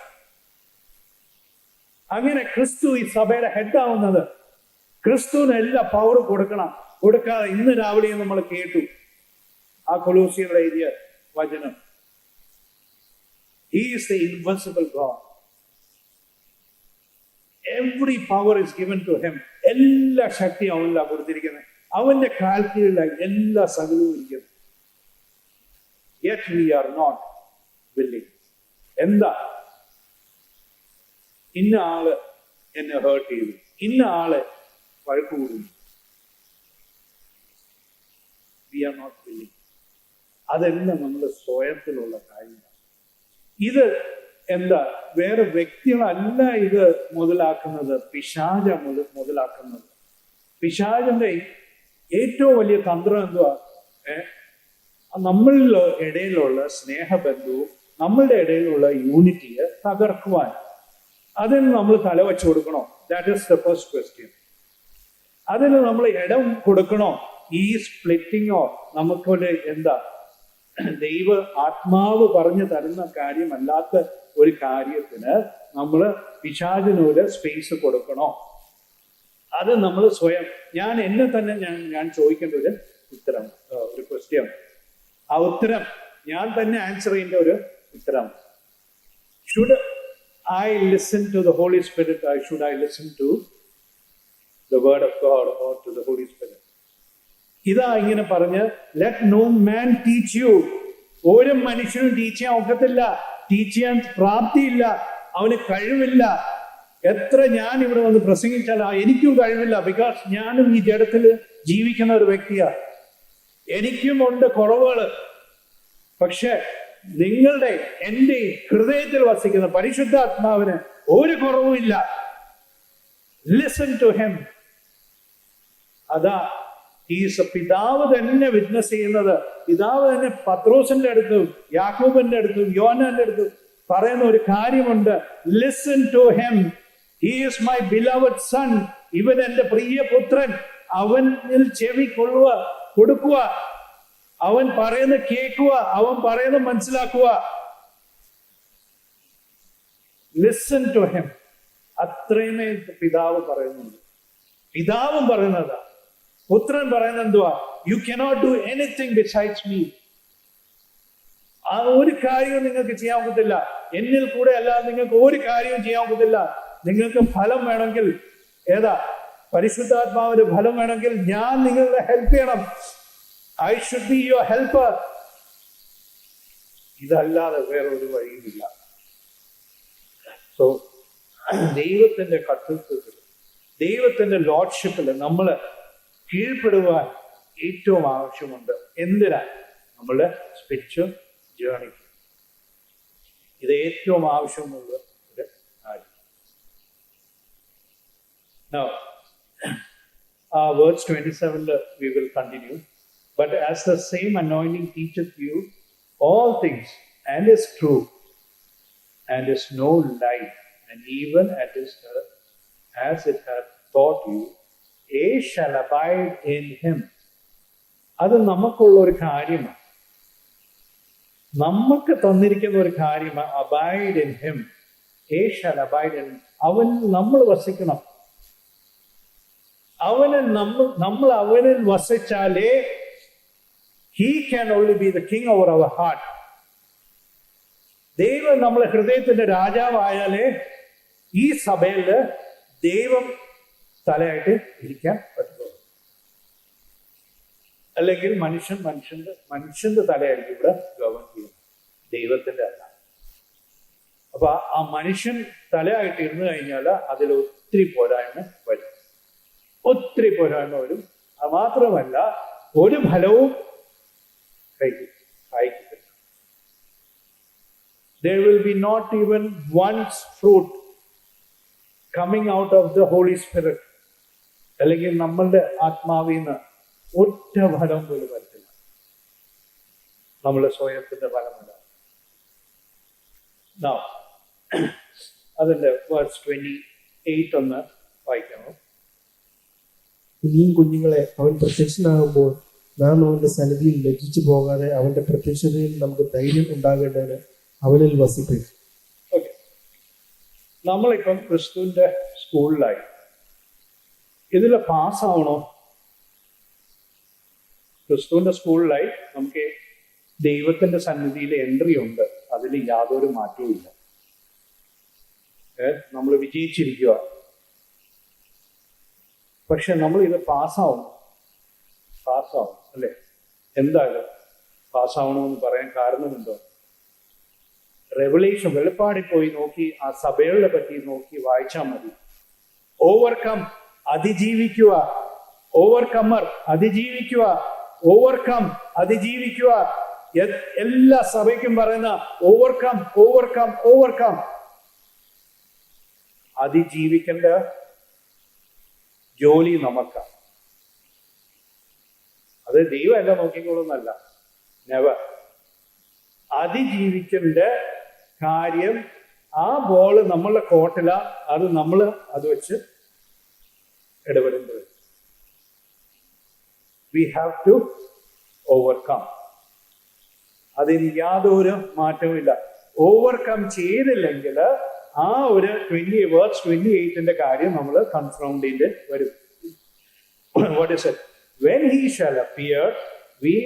Speaker 1: അങ്ങനെ ക്രിസ്തു ഈ സഭയുടെ ഹെഡ് ആവുന്നത്. ക്രിസ്തുവിന് എല്ലാ പവറും കൊടുക്കാതെ ഇന്ന് രാവിലെ നമ്മൾ കേട്ടു ആ കൊലോസിയർ എഴുതിയ വചനം. He is the invincible God. Every power is given to him. എല്ലാ ശക്തിയും അവനിലാണ് കൊടുത്തിരിക്കുന്നത്. അവന്റെ കാൽക്കീഴിലാണ് എല്ലാ സകലവും ഇരിക്കുന്നത്. Yet we are not willing. എന്താ? ഇന്ന ആള് എന്നെ ഹേർട്ട് ചെയ്തു, ഇന്ന ആള് വഴക്ക് കൂടുന്നു. We are not willing. അതെല്ലാം നമ്മുടെ സ്വയത്തിലുള്ള കാര്യമാണ്. ഇത് എന്താ? വേറെ വ്യക്തികളല്ല ഇത് മുതലാക്കുന്നത്, പിശാച മുതലാക്കുന്നത്. പിശാചിന്റെ ഏറ്റവും വലിയ തന്ത്രം എന്തുവാ? നമ്മളുടെ ഇടയിലുള്ള സ്നേഹബന്ധവും നമ്മളുടെ ഇടയിലുള്ള യൂണിറ്റിയെ തകർക്കുവാൻ. അതിന് നമ്മൾ തലവെച്ചു കൊടുക്കണോ? That is the first question. അതിന് നമ്മൾ ഇടം കൊടുക്കണോ? ഈ സ്പ്ലിറ്റിങ്ങോ നമുക്കൊരു എന്താ ദൈവ ആത്മാവ് പറഞ്ഞു തരുന്ന കാര്യമല്ലാത്ത ഒരു കാര്യത്തിന് നമ്മൾ പിശാചിനൊരു സ്പേസ് കൊടുക്കണോ? അത് നമ്മൾ സ്വയം എന്നെ തന്നെ ഞാൻ ചോദിക്കേണ്ട ഒരു ഉത്തരം, ഒരു ക്വസ്റ്റ്യൻ. ആ ഉത്തരം ഞാൻ തന്നെ ആൻസർ ചെയ്യേണ്ട ഒരു ഉത്തരം. Should I listen to the Holy Spirit? Should I listen to the Word of God or to the Holy Spirit? ഇതാ ഇങ്ങനെ പറഞ്ഞ് let no man teach you. ഒരു മനുഷ്യനും ടീച്ച് ചെയ്യാൻ ഒക്കത്തില്ല. ടീച്ച് ചെയ്യാൻ പ്രാപ്തിയില്ല, അവന് കഴിവില്ല. എത്ര ഞാൻ ഇവിടെ വന്ന് പ്രസംഗിച്ചാൽ എനിക്കും കഴിവില്ല. ബിക്കോസ് ഞാനും ഈ ജഡത്തിൽ ജീവിക്കുന്ന ഒരു വ്യക്തിയാണ്. എനിക്കും ഉണ്ട് കുറവുകള്. പക്ഷെ നിങ്ങളുടെ എൻ്റെ ഹൃദയത്തിൽ വസിക്കുന്ന പരിശുദ്ധാത്മാവിന് ഒരു കുറവുമില്ല. Listen to him. അതാ പിതാവ് തന്നെ വിറ്റ്നസ് ചെയ്യുന്നത്. പിതാവ് തന്നെ പത്രോസിന്റെ അടുത്തും യാക്കോബിന്റെ അടുത്തും യോഹന്നാന്റെ അടുത്തും പറയുന്ന ഒരു കാര്യമുണ്ട്. Listen to him. He is my beloved son. ഇവൻ എന്റെ പ്രിയപുത്രൻ. അവനിൽ ചെവി കൊടുക്കുക. അവൻ പറയുന്നത് കേൾക്കുക. അവൻ പറയുന്നത് മനസ്സിലാക്കുക. Listen to him. അത്രയുമേ പിതാവ് പറയുന്നുണ്ട്. പിതാവും പറയുന്നതാ. പുത്രൻ പറയുന്നത് എന്തുവാ? You cannot do anything besides me. ആ ഒരു കാര്യവും നിങ്ങൾക്ക് ചെയ്യാൻ ഒക്കത്തില്ല. എന്നിൽ കൂടെ അല്ലാതെ നിങ്ങൾക്ക് ഒരു കാര്യവും ചെയ്യാൻ ഒക്കത്തില്ല. നിങ്ങൾക്ക് ഫലം വേണമെങ്കിൽ, ഏതാ പരിശുദ്ധാത്മാവിന്റെ ഫലം വേണമെങ്കിൽ ഞാൻ നിങ്ങളെ ഹെൽപ്പ് ചെയ്യണം. I should be your helper. ഇതല്ലാതെ വേറൊരു വഴിയുമില്ല. സോ ദൈവത്തിന്റെ കർത്തൃത്വത്തിൽ, ദൈവത്തിന്റെ ലോർഡ്ഷിപ്പിൽ നമ്മൾ കീഴ്പ്പെടുവാൻ ഏറ്റവും ആവശ്യമുണ്ട്. എന്തിനാ? നമ്മളുടെ സ്പിരിച്വൽ ജേണിക്ക് ഇത് ഏറ്റവും ആവശ്യമുള്ള ഒരു കാര്യം. Now, verse 27 we will continue. But as the same anointing teacheth you all things, and is true, and is no lie, and even as it hath taught you, ye shall abide in him. അത് നമുക്കുള്ള ഒരു കാര്യമാണ്, നമുക്ക് തന്നിരിക്കുന്ന ഒരു കാര്യമാണ്. Abide in him, ye shall abide in him. അവനിൽ നമ്മൾ വസിക്കണം. നമ്മൾ അവനിൽ വസിച്ചാലേ he can only be the king over our heart. ദൈവം നമ്മളെ ഹൃദയത്തിന്റെ രാജാവായാലേ ഈ സഭയിൽ ദൈവം തലയായിട്ട് ഇരിക്കാൻ പറ്റുള്ളൂ. അല്ലെങ്കിൽ മനുഷ്യന്റെ തലയായിരിക്കും ഇവിടെ ഗവൺ ചെയ്യുന്നത്, ദൈവത്തിന്റെ അല്ല. അപ്പൊ ആ മനുഷ്യൻ തലയായിട്ട് ഇരുന്നു കഴിഞ്ഞാൽ അതിൽ ഒത്തിരി പോരായ്മ വരും. അത് മാത്രമല്ല ഒരു ഫലവും കായ്ക്കത്തില്ല. There will be not even one fruit coming out of the Holy Spirit. അല്ലെങ്കിൽ നമ്മളുടെ ആത്മാവിൽ നിന്ന് ഒറ്റ ഫലം പോലും വരത്തില്ല. നമ്മളുടെ സ്വയത്തിന്റെ ഫലമല്ല. Now, അതിന്റെ verse 28 ഒന്ന് വായിക്കണം.
Speaker 2: ഇനിയും കുഞ്ഞുങ്ങളെ, അവൻ പ്രത്യക്ഷനാകുമ്പോൾ നാം അവന്റെ സന്നിധിയിൽ ലജ്ജിച്ചു പോകാതെ അവന്റെ പ്രത്യക്ഷതയിൽ നമുക്ക് ധൈര്യം ഉണ്ടാകേണ്ടതിന് അവനിൽ വസിപ്പിൻ.
Speaker 1: ഓക്കെ, നമ്മളിപ്പം ക്രിസ്തുവിന്റെ സ്കൂളിലായി. ഇതിൽ പാസ്സാവണോ? ക്രിസ്തുവിന്റെ സ്കൂളിലായി നമുക്ക് ദൈവത്തിന്റെ സന്നിധിയിൽ എൻട്രി ഉണ്ട്. അതിൽ യാതൊരു മാറ്റവും ഇല്ല. നമ്മൾ വിജയിച്ചിരിക്കുക. പക്ഷെ നമ്മൾ ഇത് പാസ്സാവും അല്ലേ? എന്തായാലും പാസ്സാവണമെന്ന് പറയാൻ കാരണമുണ്ടോ? റെവലേഷൻ, വെളിപ്പാടിൽ പോയി നോക്കി, ആ സഭകളെ പറ്റി നോക്കി വായിച്ചാൽ മതി. ഓവർകം, അതിജീവിക്കുക. ഓവർകമ്മർ, അതിജീവിക്കുക. ഓവർകം, അതിജീവിക്കുക. എല്ലാ സഭയ്ക്കും പറയുന്ന ഓവർകം, ഓവർകം, ഓവർകം. അതിജീവിക്കേണ്ട ജോലി നമുക്കാണ്. അത് ദൈവം എല്ലാം നോക്കിക്കൊള്ളുന്നല്ല, നെവർ. അതിജീവിക്കേണ്ട കാര്യം, ആ ബോള് നമ്മളുടെ കോട്ടില, അത് നമ്മൾ അത് വെച്ച് ഇടപെടേണ്ടത്. We have to overcome. അതിന് യാതൊരു മാറ്റവും ഇല്ല. ഓവർകം ചെയ്തില്ലെങ്കിൽ ആ ഒരു 28 കാര്യം നമ്മൾ കൺഫ്രൗണ്ട് ചെയ്ത് വരും. What is it? When he shall appear, we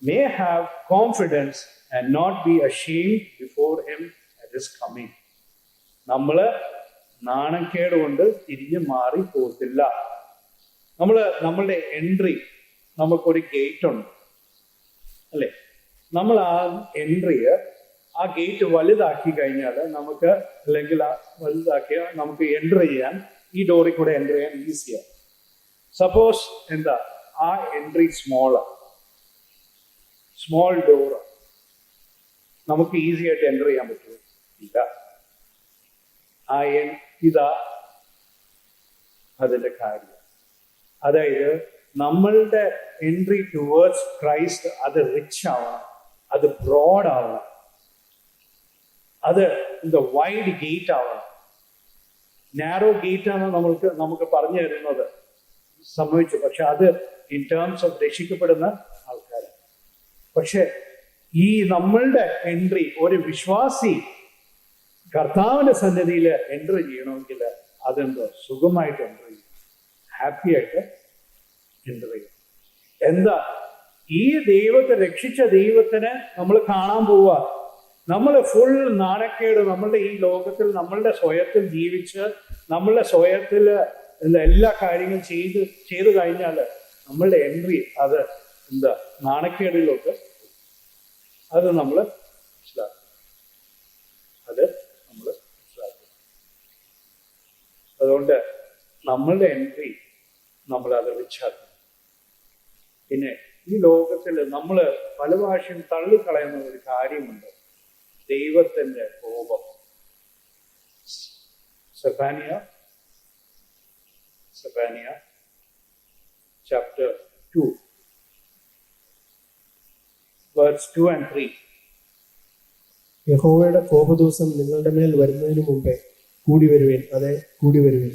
Speaker 1: may have confidence and not be ashamed before him at his coming. നമ്മള് നാണക്കേട് കൊണ്ട് തിരിഞ്ഞു മാറി പോകത്തില്ല. നമ്മളുടെ എൻട്രി, നമുക്കൊരു ഗേറ്റ് ഉണ്ട് അല്ലെ? നമ്മൾ ആ എൻട്രി, ആ ഗേറ്റ് വലുതാക്കി കഴിഞ്ഞാൽ നമുക്ക്, അല്ലെങ്കിൽ വലുതാക്കിയ നമുക്ക് എൻ്റർ ചെയ്യാൻ, ഈ ഡോറിൽ കൂടെ എൻ്റർ ചെയ്യാൻ ഈസിയാണ്. സപ്പോസ് എന്താ, ആ എൻട്രി സ്മോൾ ഡോർ, നമുക്ക് ഈസി ആയിട്ട് എൻ്റർ ചെയ്യാൻ പറ്റുമോ? ഇല്ല. ഇതാ അതിന്റെ കാര്യം. അതായത് നമ്മളുടെ എൻട്രി ടുവേർഡ്സ് ക്രൈസ്റ്റ് അത് റിച്ച് ആവണം, അത് ബ്രോഡ് ആവണം, അത് വൈഡ് ഗേറ്റ് ആവണം. നാരോ ഗേറ്റ് ആണ് നമുക്ക് പറഞ്ഞു തരുന്നത് സംഭവിച്ചു. പക്ഷെ അത് ഇൻ ടേംസ് ഓഫ് രക്ഷിക്കപ്പെടുന്ന ആൾക്കാരാണ്. പക്ഷെ ഈ നമ്മളുടെ എൻട്രി, ഒരു വിശ്വാസി കർത്താവിന്റെ സന്നിധിയിൽ എൻട്രി ചെയ്യണമെങ്കിൽ അതെന്തോ സുഖമായിട്ട് എൻ്റർ ചെയ്യും, ഹാപ്പി ആയിട്ട് എൻ്റർ ചെയ്യും. എന്താ ഈ ദൈവത്തെ രക്ഷിച്ച ദൈവത്തിനെ നമ്മൾ കാണാൻ പോവുക. നമ്മൾ ഫുൾ നാണക്കേട് നമ്മളുടെ ഈ ലോകത്തിൽ നമ്മളുടെ സ്വയത്തിൽ ജീവിച്ച് നമ്മളുടെ സ്വയത്തിൽ എല്ലാ കാര്യങ്ങളും ചെയ്തു കഴിഞ്ഞാൽ നമ്മളുടെ എൻട്രി അത് എന്താ നാണക്കേടിലോട്ട് അത് നമ്മൾ മനസ്സിലാക്കും. അതുകൊണ്ട് നമ്മളുടെ എൻട്രി നമ്മളത് വെച്ചാക്കും. പിന്നെ ഈ ലോകത്തിൽ നമ്മൾ പല പ്രാവശ്യം തള്ളിക്കളയുന്ന ഒരു കാര്യമുണ്ട്, ദൈവത്തിന്റെ കോപം. Zephaniah chapter 2 verse 2 and 3.
Speaker 2: യഹോവയുടെ കോപദിവസം നിങ്ങളുടെ മേൽ വരുന്നതിന് മുമ്പേ കൂടി വരുവേൻ, അതെ കൂടി വരുവേൻ.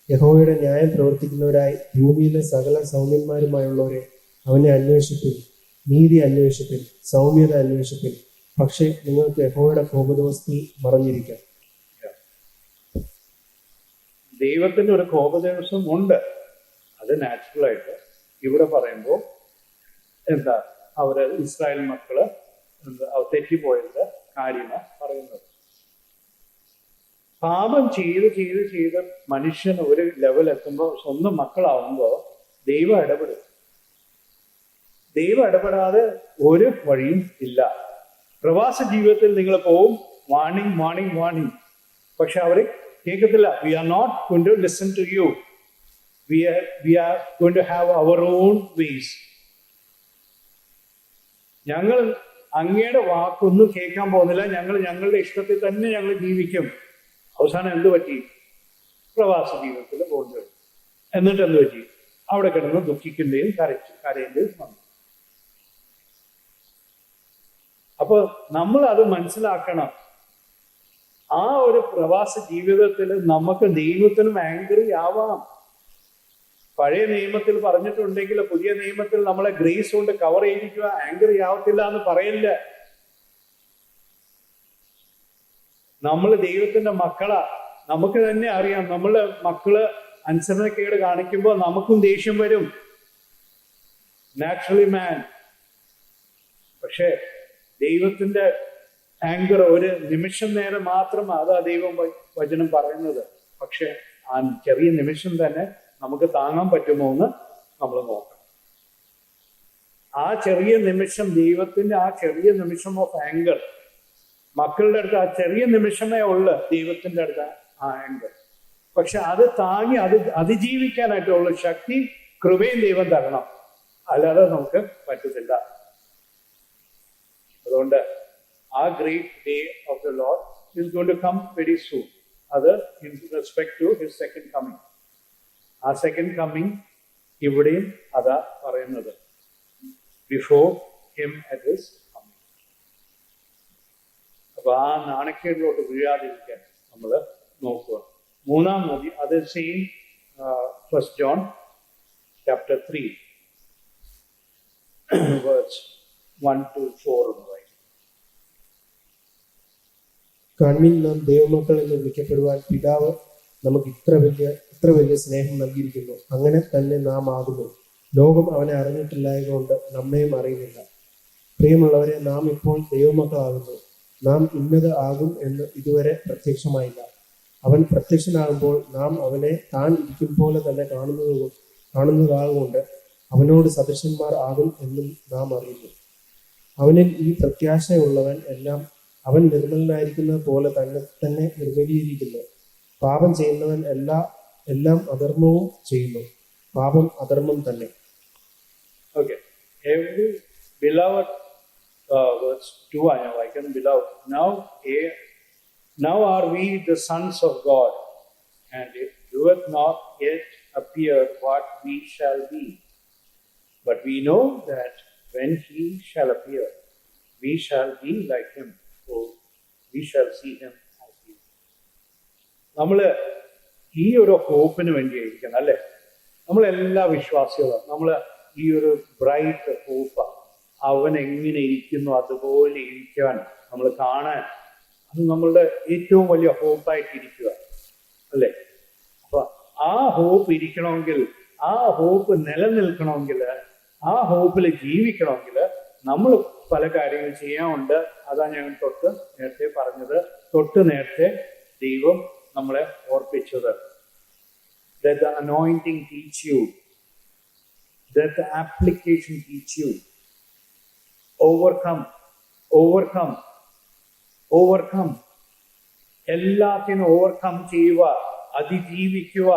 Speaker 2: യഹോവയുടെ ന്യായം പ്രവർത്തിക്കുന്നവരായി ഭൂമിയിലെ സകല സൗമ്യന്മാരുമായുള്ളവരെ അവനെ അന്വേഷിപ്പിൻ, നീതി അന്വേഷിപ്പിൻ, സൗമ്യത അന്വേഷിപ്പിൻ. പക്ഷേ നിങ്ങൾക്ക് യഹോവയുടെ കോപദിവസത്തിൽ മറഞ്ഞിരിക്കാം.
Speaker 1: ദൈവത്തിന്റെ ഒരു കോപദിവസം ഉണ്ട്. അത് നാച്ചുറലായിട്ട് ഇവിടെ പറയുമ്പോൾ എന്താ അവര് ഇസ്രായേൽ മക്കള് തെറ്റിപ്പോയതിന്റെ കാര്യമാണ് പറയുന്നത്. പാപം ചെയ്ത് മനുഷ്യൻ ഒരു ലെവൽ എത്തുമ്പോൾ സ്വന്തം മക്കളാവുമ്പോൾ ദൈവം ഇടപെടും. ദൈവം ഇടപെടാതെ ഒരു വഴിയും ഇല്ല. പ്രവാസ ജീവിതത്തിൽ നിങ്ങൾ പോവും, വാണിംഗ്, പക്ഷെ അവര് കേൾക്കത്തില്ല. We are not going to listen to you, we are going to have our own ways. ഞങ്ങൾ അങ്ങയുടെ വാക്കൊന്നും കേൾക്കാൻ പോകുന്നില്ല, ഞങ്ങളുടെ ഇഷ്ടത്തിൽ തന്നെ ഞങ്ങൾ ജീവിക്കും. അവസാനം എന്ത് പറ്റി? പ്രവാസ ജീവിതത്തിൽ പോകേണ്ടി വരും. എന്നിട്ട് എന്ത് പറ്റി? അവിടെ കിടന്ന് ദുഃഖിക്കുന്നതും കരയുന്നതും വന്നു. അപ്പൊ നമ്മൾ അത് മനസ്സിലാക്കണം. ആ ഒരു പ്രവാസ ജീവിതത്തിൽ നമുക്ക് ദൈവത്തിനും ആംഗ്രി ആവാം. പഴയ നിയമത്തിൽ പറഞ്ഞിട്ടുണ്ടെങ്കിൽ പുതിയ നിയമത്തിൽ നമ്മളെ ഗ്രേസ് കൊണ്ട് കവർ ചെയ്യിക്കുക, ആംഗ്രി ആവത്തില്ല എന്ന് പറയില്ല. നമ്മൾ ദൈവത്തിന്റെ മക്കളാ. നമുക്ക് തന്നെ അറിയാം, നമ്മളെ മക്കള് അനുസരണക്കേട് കാണിക്കുമ്പോൾ നമുക്കും ദേഷ്യം വരും, നാച്ചുറലി മാൻ. പക്ഷെ ദൈവത്തിന്റെ ആങ്കർ ഒരു നിമിഷം നേരം മാത്രം, അതാ ദൈവം വചനം പറയുന്നത്. പക്ഷെ ആ ചെറിയ നിമിഷം തന്നെ നമുക്ക് താങ്ങാൻ പറ്റുമോ എന്ന് നമ്മൾ നോക്കണം. ആ ചെറിയ നിമിഷം, ദൈവത്തിന്റെ ആ ചെറിയ നിമിഷം ഓഫ് ആങ്കർ, മക്കളുടെ അടുത്ത് ആ ചെറിയ നിമിഷമേ ഉള്ളു ദൈവത്തിന്റെ അടുത്ത് ആ ആങ്കർ. പക്ഷെ അത് താങ്ങി അതിജീവിക്കാനായിട്ടുള്ള ശക്തി കൃപയും ദൈവം തരണം, അല്ലാതെ നമുക്ക് പറ്റത്തില്ല. അതുകൊണ്ട് ആ great day of the Lord is going to come very soon. അത് in respect to his second coming. ആ സെക്കൻഡ് കമ്മിങ് ഇവിടെയും അതാ പറയുന്നത്, before him at his coming. അപ്പൊ ആ നാണക്കേടിലോട്ട് വീഴാതിരിക്കാൻ നമ്മൾ നോക്കുക. മൂന്നാം നദി അത് same first John chapter 3 verse 1 to 4 എന്ന് പറയും.
Speaker 2: കണ്ണിൽ നാം ദൈവമക്കൾ എന്ന് വിളിക്കപ്പെടുവാൻ പിതാവ് നമുക്ക് ഇത്ര വലിയ സ്നേഹം നൽകിയിരിക്കുന്നു. അങ്ങനെ തന്നെ നാം ആകുന്നു. ലോകം അവനെ അറിഞ്ഞിട്ടില്ലായതുകൊണ്ട് നമ്മയും അറിയുന്നില്ല. പ്രിയമുള്ളവരെ, നാം ഇപ്പോൾ ദൈവമക്കളാകുന്നു. നാം ഇന്നത് ആകും എന്ന് ഇതുവരെ പ്രത്യക്ഷമായില്ല. അവൻ പ്രത്യക്ഷനാകുമ്പോൾ നാം അവനെ താൻ ഇരിക്കും പോലെ തന്നെ കാണുന്നതാകൊണ്ട് അവനോട് സദൃശന്മാർ ആകും എന്നും നാം അറിയുന്നു. അവനിൽ ഈ പ്രത്യാശയുള്ളവൻ എല്ലാം അവൻ നിർമ്മലനായിരിക്കുന്നത് പോലെ തന്നെ നിർമ്മലീകരിക്കുന്നു. പാപം ചെയ്യുന്നവൻ എല്ലാം അധർമ്മവും ചെയ്യുന്നു. പാപം അധർമ്മം തന്നെ.
Speaker 1: Okay. Every beloved, verse 2, I know, I can beloved. Now are we the sons of God, and it doeth not yet appear what we shall be. But we know that when he shall appear, we shall be like him, for we shall see him as he is. നമ്മള് ഈ ഒരു ഹോപ്പിന് വേണ്ടിയായിരിക്കണം, അല്ലെ? നമ്മളെല്ലാ വിശ്വാസികളും നമ്മള് ഈ ഒരു bright hope, അവൻ എങ്ങനെ ഇരിക്കുന്നു അതുപോലെ ഇരിക്കാൻ നമ്മൾ കാണാൻ, അത് നമ്മളുടെ ഏറ്റവും വലിയ ഹോപ്പായിട്ടിരിക്കുക, അല്ലെ? ആ ഹോപ്പ് ഇരിക്കണമെങ്കിൽ, ആ ഹോപ്പ് നിലനിൽക്കണമെങ്കിൽ, ആ ഹോപ്പിൽ ജീവിക്കണമെങ്കിൽ നമ്മൾ പല കാര്യങ്ങൾ ചെയ്യാനുണ്ട്. അതാ ഞാൻ നേരത്തെ പറഞ്ഞത്, നേരത്തെ ദൈവം നമ്മളെ ഓർപ്പിച്ചത്. That the anointing teach you, that the application teach you. Overcome. എല്ലാത്തിനും ഓവർകം ചെയ്യുക, അതിജീവിക്കുക.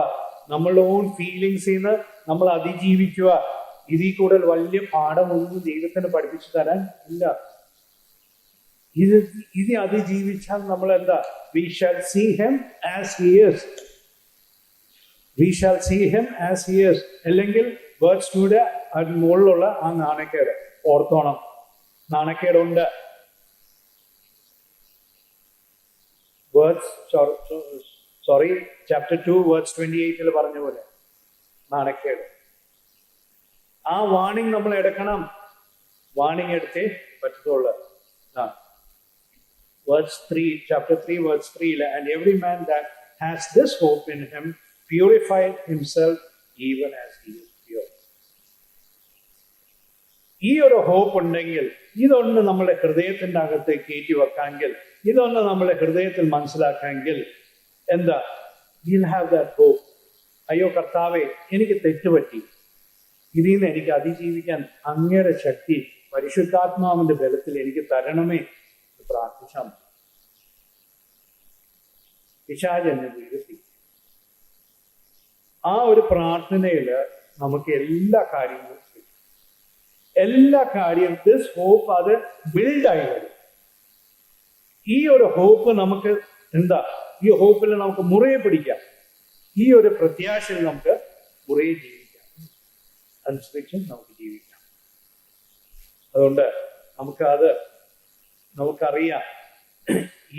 Speaker 1: നമ്മളുടെ ഓൺ ഫീലിങ്സിൽ നിന്ന് നമ്മൾ അതിജീവിക്കുക. ഇതിൽ കൂടുതൽ വലിയ പാഠമൊന്നും ദൈവത്തിന് പഠിപ്പിച്ചു തരാൻ ഇല്ല. ഇത് അതിജീവിച്ചാൽ നമ്മൾ എന്താ? We shall see him as he is. We shall see him as he is. അല്ലെങ്കിൽ വേർഡ്സ് 2 അതിന് മുകളിലുള്ള ആ നാണക്കേട് ഓർത്തോണം. നാണക്കേടുണ്ട്. chapter 2 verse 28 പറഞ്ഞ പോലെ നാണക്കേട്. ആ വാണിംഗ് നമ്മൾ എടുക്കണം. വാണിംഗ് എടുത്തേ പറ്റത്തുള്ളൂ. chapter 3 verse 3 and every man that has this hope in him purified himself even as he is pure. ഈ ഒരു ഹോപ്പ് ഉണ്ടെങ്കിൽ, ഇതൊന്ന് നമ്മുടെ ഹൃദയത്തിന്റെ അകത്ത് കയറ്റി വെക്കാമെങ്കിൽ, ഇതൊന്ന് നമ്മുടെ ഹൃദയത്തിൽ മനസ്സിലാക്കാമെങ്കിൽ എന്താ? we'll have that hope. അയ്യോ കർത്താവേ, എനിക്ക് തെറ്റുപറ്റി, ഇതിൽ നിന്ന് എനിക്ക് അതിജീവിക്കാൻ അങ്ങയുടെ ശക്തി പരിശുദ്ധാത്മാവിന്റെ ബലത്തിൽ എനിക്ക് തരണമേ എന്ന് പ്രാർത്ഥിച്ചാൽ മതി. പിശാച് എന്നെ വീഴ്ത്തി. ആ ഒരു പ്രാർത്ഥനയിൽ നമുക്ക് എല്ലാ കാര്യങ്ങളും ദിസ് ഹോപ്പ് അത് ബിൽഡായി വരും. ഈ ഒരു ഹോപ്പ് നമുക്ക് എന്താ? ഈ ഹോപ്പിൽ നമുക്ക് മുറയെ പിടിക്കാം. ഈ ഒരു പ്രത്യാശയിൽ നമുക്ക് മുറയെ ജീവിക്കാം, അനുസരിച്ച് നമുക്ക് ജീവിക്കാം. അതുകൊണ്ട് നമുക്കറിയാം,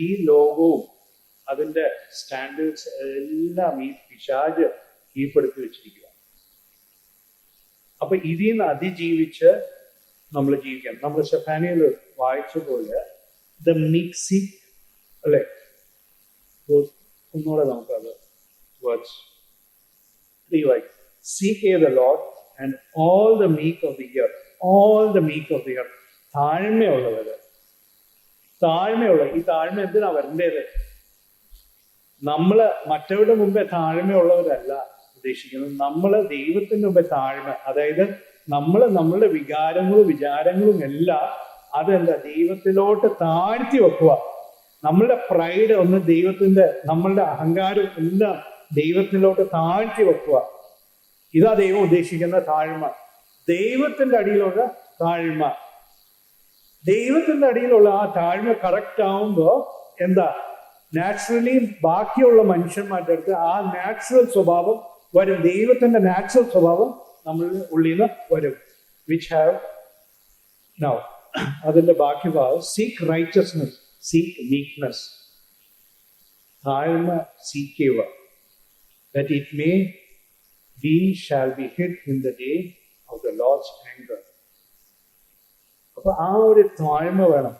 Speaker 1: ഈ ലോകവും അതിൻ്റെ സ്റ്റാൻഡേർഡ്സ് എല്ലാം ഈ പിശാച് കീഴ്പ്പെടുത്തി വെച്ചിരിക്കുക. അപ്പൊ ഇതിൽ നിന്ന് അതിജീവിച്ച് നമ്മൾ ജീവിക്കണം. നമ്മൾ സ്റ്റെഫാനിയിൽ വായിച്ച പോലെ ദ മീക്ക് സീക്ക്, അല്ലെ? ഒന്നുകൂടെ നമുക്കത് വേർഡ്സ് 3 വായിക്കാം. Seek ye the Lord and all the meek of the earth. താഴ്മയുള്ളവര്. ഈ താഴ്മ എന്തിനാ വരേണ്ടത്? നമ്മള് മറ്റവരുടെ മുമ്പേ താഴ്മയുള്ളവരല്ല ഉദ്ദേശിക്കുന്നത്. നമ്മള് ദൈവത്തിന്റെ മുമ്പേ താഴ്മ, അതായത് നമ്മളുടെ വികാരങ്ങളും വിചാരങ്ങളും എല്ലാം അതെന്താ? ദൈവത്തിലോട്ട് താഴ്ത്തി വെക്കുക. നമ്മളുടെ പ്രൈഡ് ഒന്ന് നമ്മളുടെ അഹങ്കാരം എല്ലാം ദൈവത്തിലോട്ട് താഴ്ത്തി വെക്കുക. ഇതാ ദൈവം ഉദ്ദേശിക്കുന്ന താഴ്മ. ദൈവത്തിന്റെ അടിയിലുള്ള താഴ്മ. ദൈവത്തിന്റെ അടിയിലുള്ള ആ താഴ്മ കറക്റ്റ് ആവുമ്പോ എന്താ? നാച്ചുറലി ബാക്കിയുള്ള മനുഷ്യന്മാരുടെ അടുത്ത് ആ നാച്ചുറൽ സ്വഭാവം വരും. ദൈവത്തിന്റെ നാച്ചുറൽ സ്വഭാവം നമ്മളുടെ ഉള്ളിൽ നിന്ന് വരും. വിച്ച് ഹാവ് നൗ അതിന്റെ ബാക്കി ഭാഗം സീക്ക് റൈറ്റസ്നെസ്, സീക്ക് മീക്ക്നെസ്. താഴ്മ സീക്ക് ചെയ്യുക. that it may we shall be hid in the day of the Lord's anger. അപ്പൊ ആ ഒരു താഴ്മ വേണം.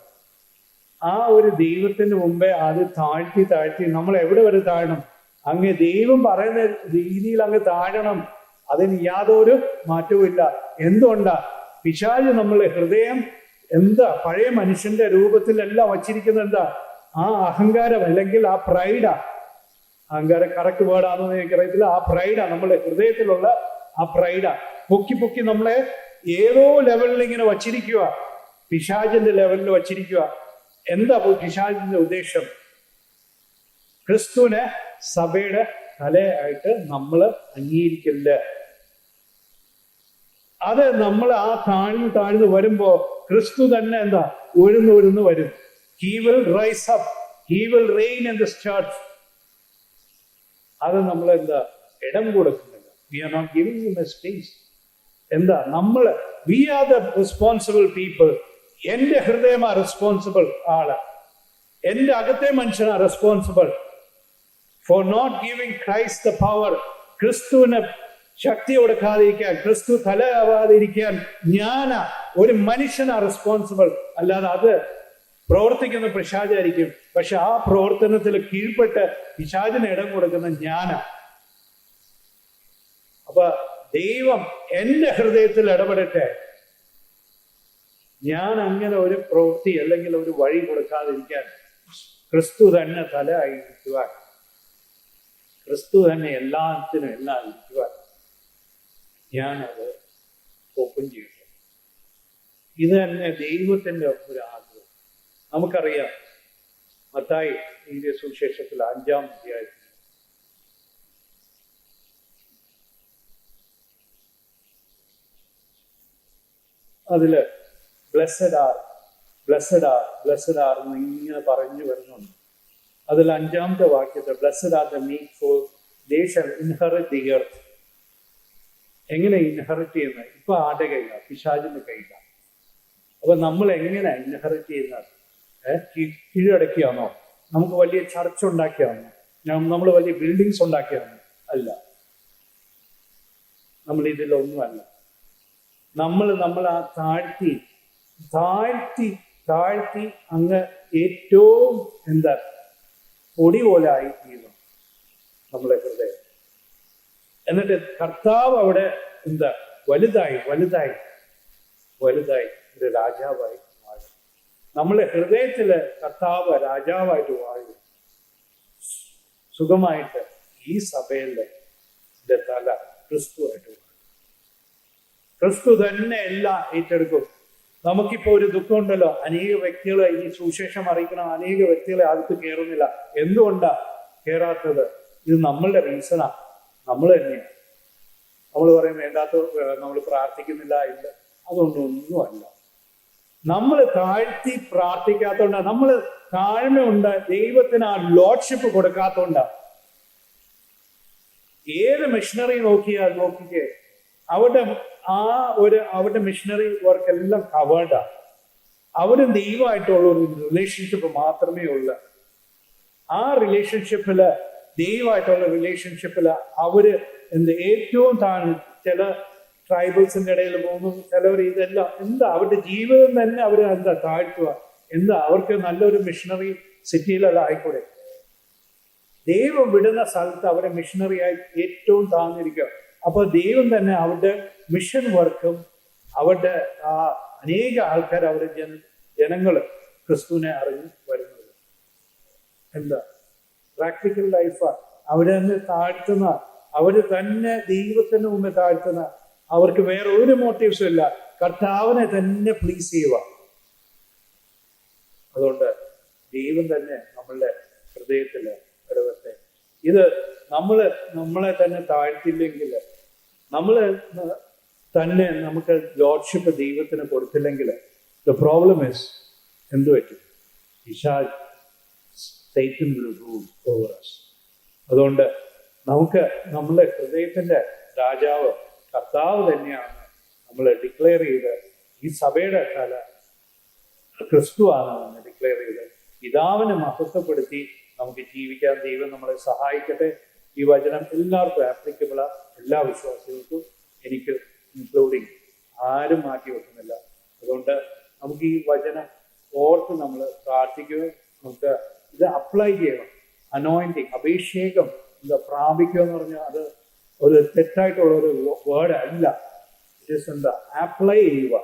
Speaker 1: ആ ഒരു ദൈവത്തിന് മുമ്പേ അത് താഴ്ത്തി നമ്മൾ എവിടെ വരെ താഴണം? അങ്ങ് ദൈവം പറയുന്ന രീതിയിൽ അങ്ങ് താഴണം. അതിന് യാതൊരു മാറ്റവുമില്ല. എന്തുകൊണ്ടാ? പിശാച് നമ്മളെ ഹൃദയം എന്താ? പഴയ മനുഷ്യന്റെ രൂപത്തിലെല്ലാം വച്ചിരിക്കുന്നത് എന്താ? ആ അഹങ്കാരം, അല്ലെങ്കിൽ ആ പ്രൈഡാ. അഹങ്കാരം കറക്റ്റ് വേർഡാണെന്ന് എനിക്കറിയത്തില്ല. ആ പ്രൈഡാ, നമ്മുടെ ഹൃദയത്തിലുള്ള ആ പ്രൈഡാ പൊക്കി നമ്മളെ ഏതോ ലെവലിൽ ഇങ്ങനെ വച്ചിരിക്കുക. പിശാചിന്റെ ലെവലിൽ വച്ചിരിക്കുക. എന്താ പിശാചിന്റെ ഉദ്ദേശം? ക്രിസ്തുവിനെ സഭയുടെ തലയായിട്ട് നമ്മൾ അംഗീകരിക്കില്ല. അത് നമ്മൾ ആ താഴ്ന്നു വരുമ്പോ ക്രിസ്തു തന്നെ എന്താ? ഉയർന്നു വരും. He will rise up. He will reign in this church. അത് നമ്മൾ എന്താ? ഇടം കൊടുക്കുന്നില്ല. We are not giving him a space. എന്താ? we are the responsible people. എന്റെ ഹൃദയമാ റെസ്പോൺസിബിൾ ആള്. എന്റെ അകത്തെ മനുഷ്യനാ responsible for not giving Christ the power. ക്രിസ്തുവിന് ശക്തി കൊടുക്കാതിരിക്കാൻ, ക്രിസ്തു തലയാവാതിരിക്കാൻ ഒരു മനുഷ്യനാ റെസ്പോൺസിബിൾ. അല്ലാതെ അത് പ്രവർത്തിക്കുന്ന പിശാചായിരിക്കും. പക്ഷെ ആ പ്രവർത്തനത്തിൽ കീഴ്പ്പെട്ട് പിശാചിന് ഇടം കൊടുക്കുന്ന ഞാനാ. അപ്പൊ ദൈവം എൻ്റെ ഹൃദയത്തിൽ ഇടപെടട്ടെ. ഞാൻ അങ്ങനെ ഒരു പ്രവൃത്തി അല്ലെങ്കിൽ ഒരു വഴി കൊടുക്കാതിരിക്കാൻ ക്രിസ്തു തന്നെ തല ആയിരിക്കുവാൻ, ക്രിസ്തു തന്നെ എല്ലാത്തിനും എല്ലാം ഇരിക്കുവാൻ ഞാനത് ഓപ്പൺ ചെയ്യട്ടെ. ഇത് തന്നെ ദൈവത്തിൻ്റെ ഒരു ആഗ്രഹം. നമുക്കറിയാം മത്തായി എഴുതിയ സുവിശേഷത്തിൽ 5-ാം അധ്യായത്തിൽ അതില് ബ്ലെസ്സഡ് ആർ എന്ന് ഇങ്ങനെ പറഞ്ഞു വരുന്നുണ്ട്. അതിൽ 5-ാമത്തെ വാക്യത്തിൽ blessed are the meek for they shall inherit the earth. എങ്ങനെ ഇൻഹെറിറ്റ് ചെയ്യുന്നത്? ഇപ്പൊ ആരുടെ കയ്യിലാണ്? പിശാചിന്റെ കയ്യിലാണ്. അപ്പൊ നമ്മൾ എങ്ങനെ ഇൻഹെറിറ്റ് ചെയ്യുന്നത്? കീഴടക്കിയാണോ? നമുക്ക് വലിയ ചർച്ച ഉണ്ടാക്കിയാണോ? നമ്മൾ വലിയ ബിൽഡിങ്സ് ഉണ്ടാക്കിയാണോ? അല്ല, നമ്മൾ ഇതിലൊന്നുമല്ല. നമ്മൾ ആ താഴ്ത്തി അങ്ങ് ഏറ്റവും പൊടി പോലെ ആയിത്തീരുന്നു നമ്മളെ ഹൃദയം. എന്നിട്ട് കർത്താവ് അവിടെ വലുതായി ഒരു രാജാവായി വാഴും. നമ്മളെ ഹൃദയത്തില് കർത്താവ് രാജാവായിട്ട് വാഴും. സുഖമായിട്ട് ഈ സഭയിലെ തല ക്രിസ്തുവായിട്ട് വാഴും. ക്രിസ്തു തന്നെ എല്ലാം ഏറ്റെടുക്കും. നമുക്കിപ്പോ ഒരു ദുഃഖമുണ്ടല്ലോ, അനേക വ്യക്തികളെ ഈ സുവിശേഷം അറിയിക്കണം, അനേക വ്യക്തികളെ അകത്ത് കയറുന്നില്ല. എന്തുകൊണ്ടാ കയറാത്തത്? ഇത് നമ്മളുടെ റീസണാ, നമ്മൾ തന്നെയാണ്. നമ്മൾ പറയും വേണ്ടാത്ത, നമ്മൾ പ്രാർത്ഥിക്കുന്നില്ല, ഇല്ല, അതുകൊണ്ടൊന്നുമല്ല. നമ്മൾ താഴ്ത്തി പ്രാർത്ഥിക്കാത്തോണ്ടാ, നമ്മൾ താഴ്മയുണ്ട്, ദൈവത്തിന് ആ ലോഡ്ഷിപ്പ് കൊടുക്കാത്തോണ്ടാ. ഏത് മിഷണറി നോക്കിക്കേ, അവരുടെ മിഷണറി വർക്ക് എല്ലാം കവേർഡാ. അവരും ദൈവമായിട്ടുള്ള ഒരു റിലേഷൻഷിപ്പ് മാത്രമേ ഉള്ളൂ. ആ റിലേഷൻഷിപ്പില്, ദൈവമായിട്ടുള്ള റിലേഷൻഷിപ്പില് അവര് ഏറ്റവും ചില ട്രൈബൽസിന്റെ ഇടയിൽ പോകുന്നു, ചിലവർ ഇതെല്ലാം അവരുടെ ജീവിതം തന്നെ അവർ താഴ്ത്തുക. അവർക്ക് നല്ലൊരു മിഷണറി സിറ്റിയിലല്ല ആയിക്കൂടെ? ദൈവം വിടുന്ന സ്ഥലത്ത് അവരെ മിഷണറിയായി ഏറ്റവും താഴ്ന്നിരിക്കുക. അപ്പൊ ദൈവം തന്നെ അവരുടെ മിഷൻ വർക്കും അവരുടെ ആ അനേക ആൾക്കാർ, അവരുടെ ജനങ്ങള് ക്രിസ്തുവിനെ അറിഞ്ഞ് വരുന്നത് പ്രാക്ടിക്കൽ ലൈഫാ. അവരെ തന്നെ താഴ്ത്തുന്ന, അവര് തന്നെ ദൈവത്തിന് മുമ്പ് താഴ്ത്തുന്ന, അവർക്ക് വേറെ ഒരു മോട്ടീവ്സും ഇല്ല, കർത്താവിനെ തന്നെ പ്ലീസ് ചെയ്യുക. അതുകൊണ്ട് ദൈവം തന്നെ നമ്മളുടെ ഹൃദയത്തില് ഇടവത്തെ. ഇത് നമ്മളെ തന്നെ താഴ്ത്തില്ലെങ്കിൽ, നമുക്ക് ലോഡ്ഷിപ്പ് ദൈവത്തിന് കൊടുത്തില്ലെങ്കിൽ, ദ പ്രോബ്ലം ഇസ് എന്തു പറ്റും? Satan will rule over us. അതുകൊണ്ട് നമുക്ക് നമ്മളെ ഹൃദയത്തിന്റെ രാജാവ് കർത്താവ് തന്നെയാണ് നമ്മൾ ഡിക്ലെയർ ചെയ്ത്, ഈ സഭയുടെ തല ക്രിസ്തുവാണ് എന്ന് ഡിക്ലെയർ ചെയ്ത് പിതാവിനെ മഹത്വപ്പെടുത്തി നമുക്ക് ജീവിക്കാൻ ദൈവം നമ്മളെ സഹായിക്കട്ടെ. ഈ വചനം എല്ലാവർക്കും ആപ്ലിക്കബിളാ, എല്ലാ വിശ്വാസികൾക്കും, എനിക്ക് ഇൻക്ലൂഡിങ്, ആരും മാറ്റി വെക്കുന്നില്ല. അതുകൊണ്ട് നമുക്ക് ഈ വചനം ഓർത്ത് നമ്മൾ പ്രാർത്ഥിക്കുകയും നമുക്ക് ഇത് അപ്ലൈ ചെയ്യണം. അനോയിന്റിങ്, അഭിഷേകം പ്രാപിക്കുക എന്ന് പറഞ്ഞാൽ അത് ഒരു തെറ്റായിട്ടുള്ള ഒരു വേർഡ് അല്ല. ഇറ്റ് അപ്ലൈ ചെയ്യുക,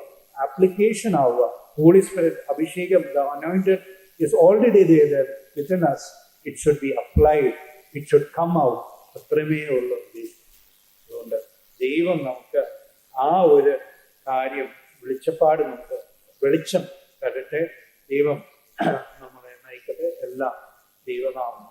Speaker 1: ആപ്ലിക്കേഷൻ ആവുക. ഹോളി സ്പിരിറ്റ് അഭിഷേകം, the anointed is already there within us. It should be applied. It should come out. അത്രമേ ഉള്ളൂ ഉദ്ദേശം. അതുകൊണ്ട് ദൈവം നമുക്ക് ആ ഒരു കാര്യം വെളിച്ചപ്പാട് നമുക്ക് വെളിച്ചം തരട്ടെ. ദൈവം നമ്മളെ നയിക്കട്ടെ. എല്ലാം ദൈവനാമം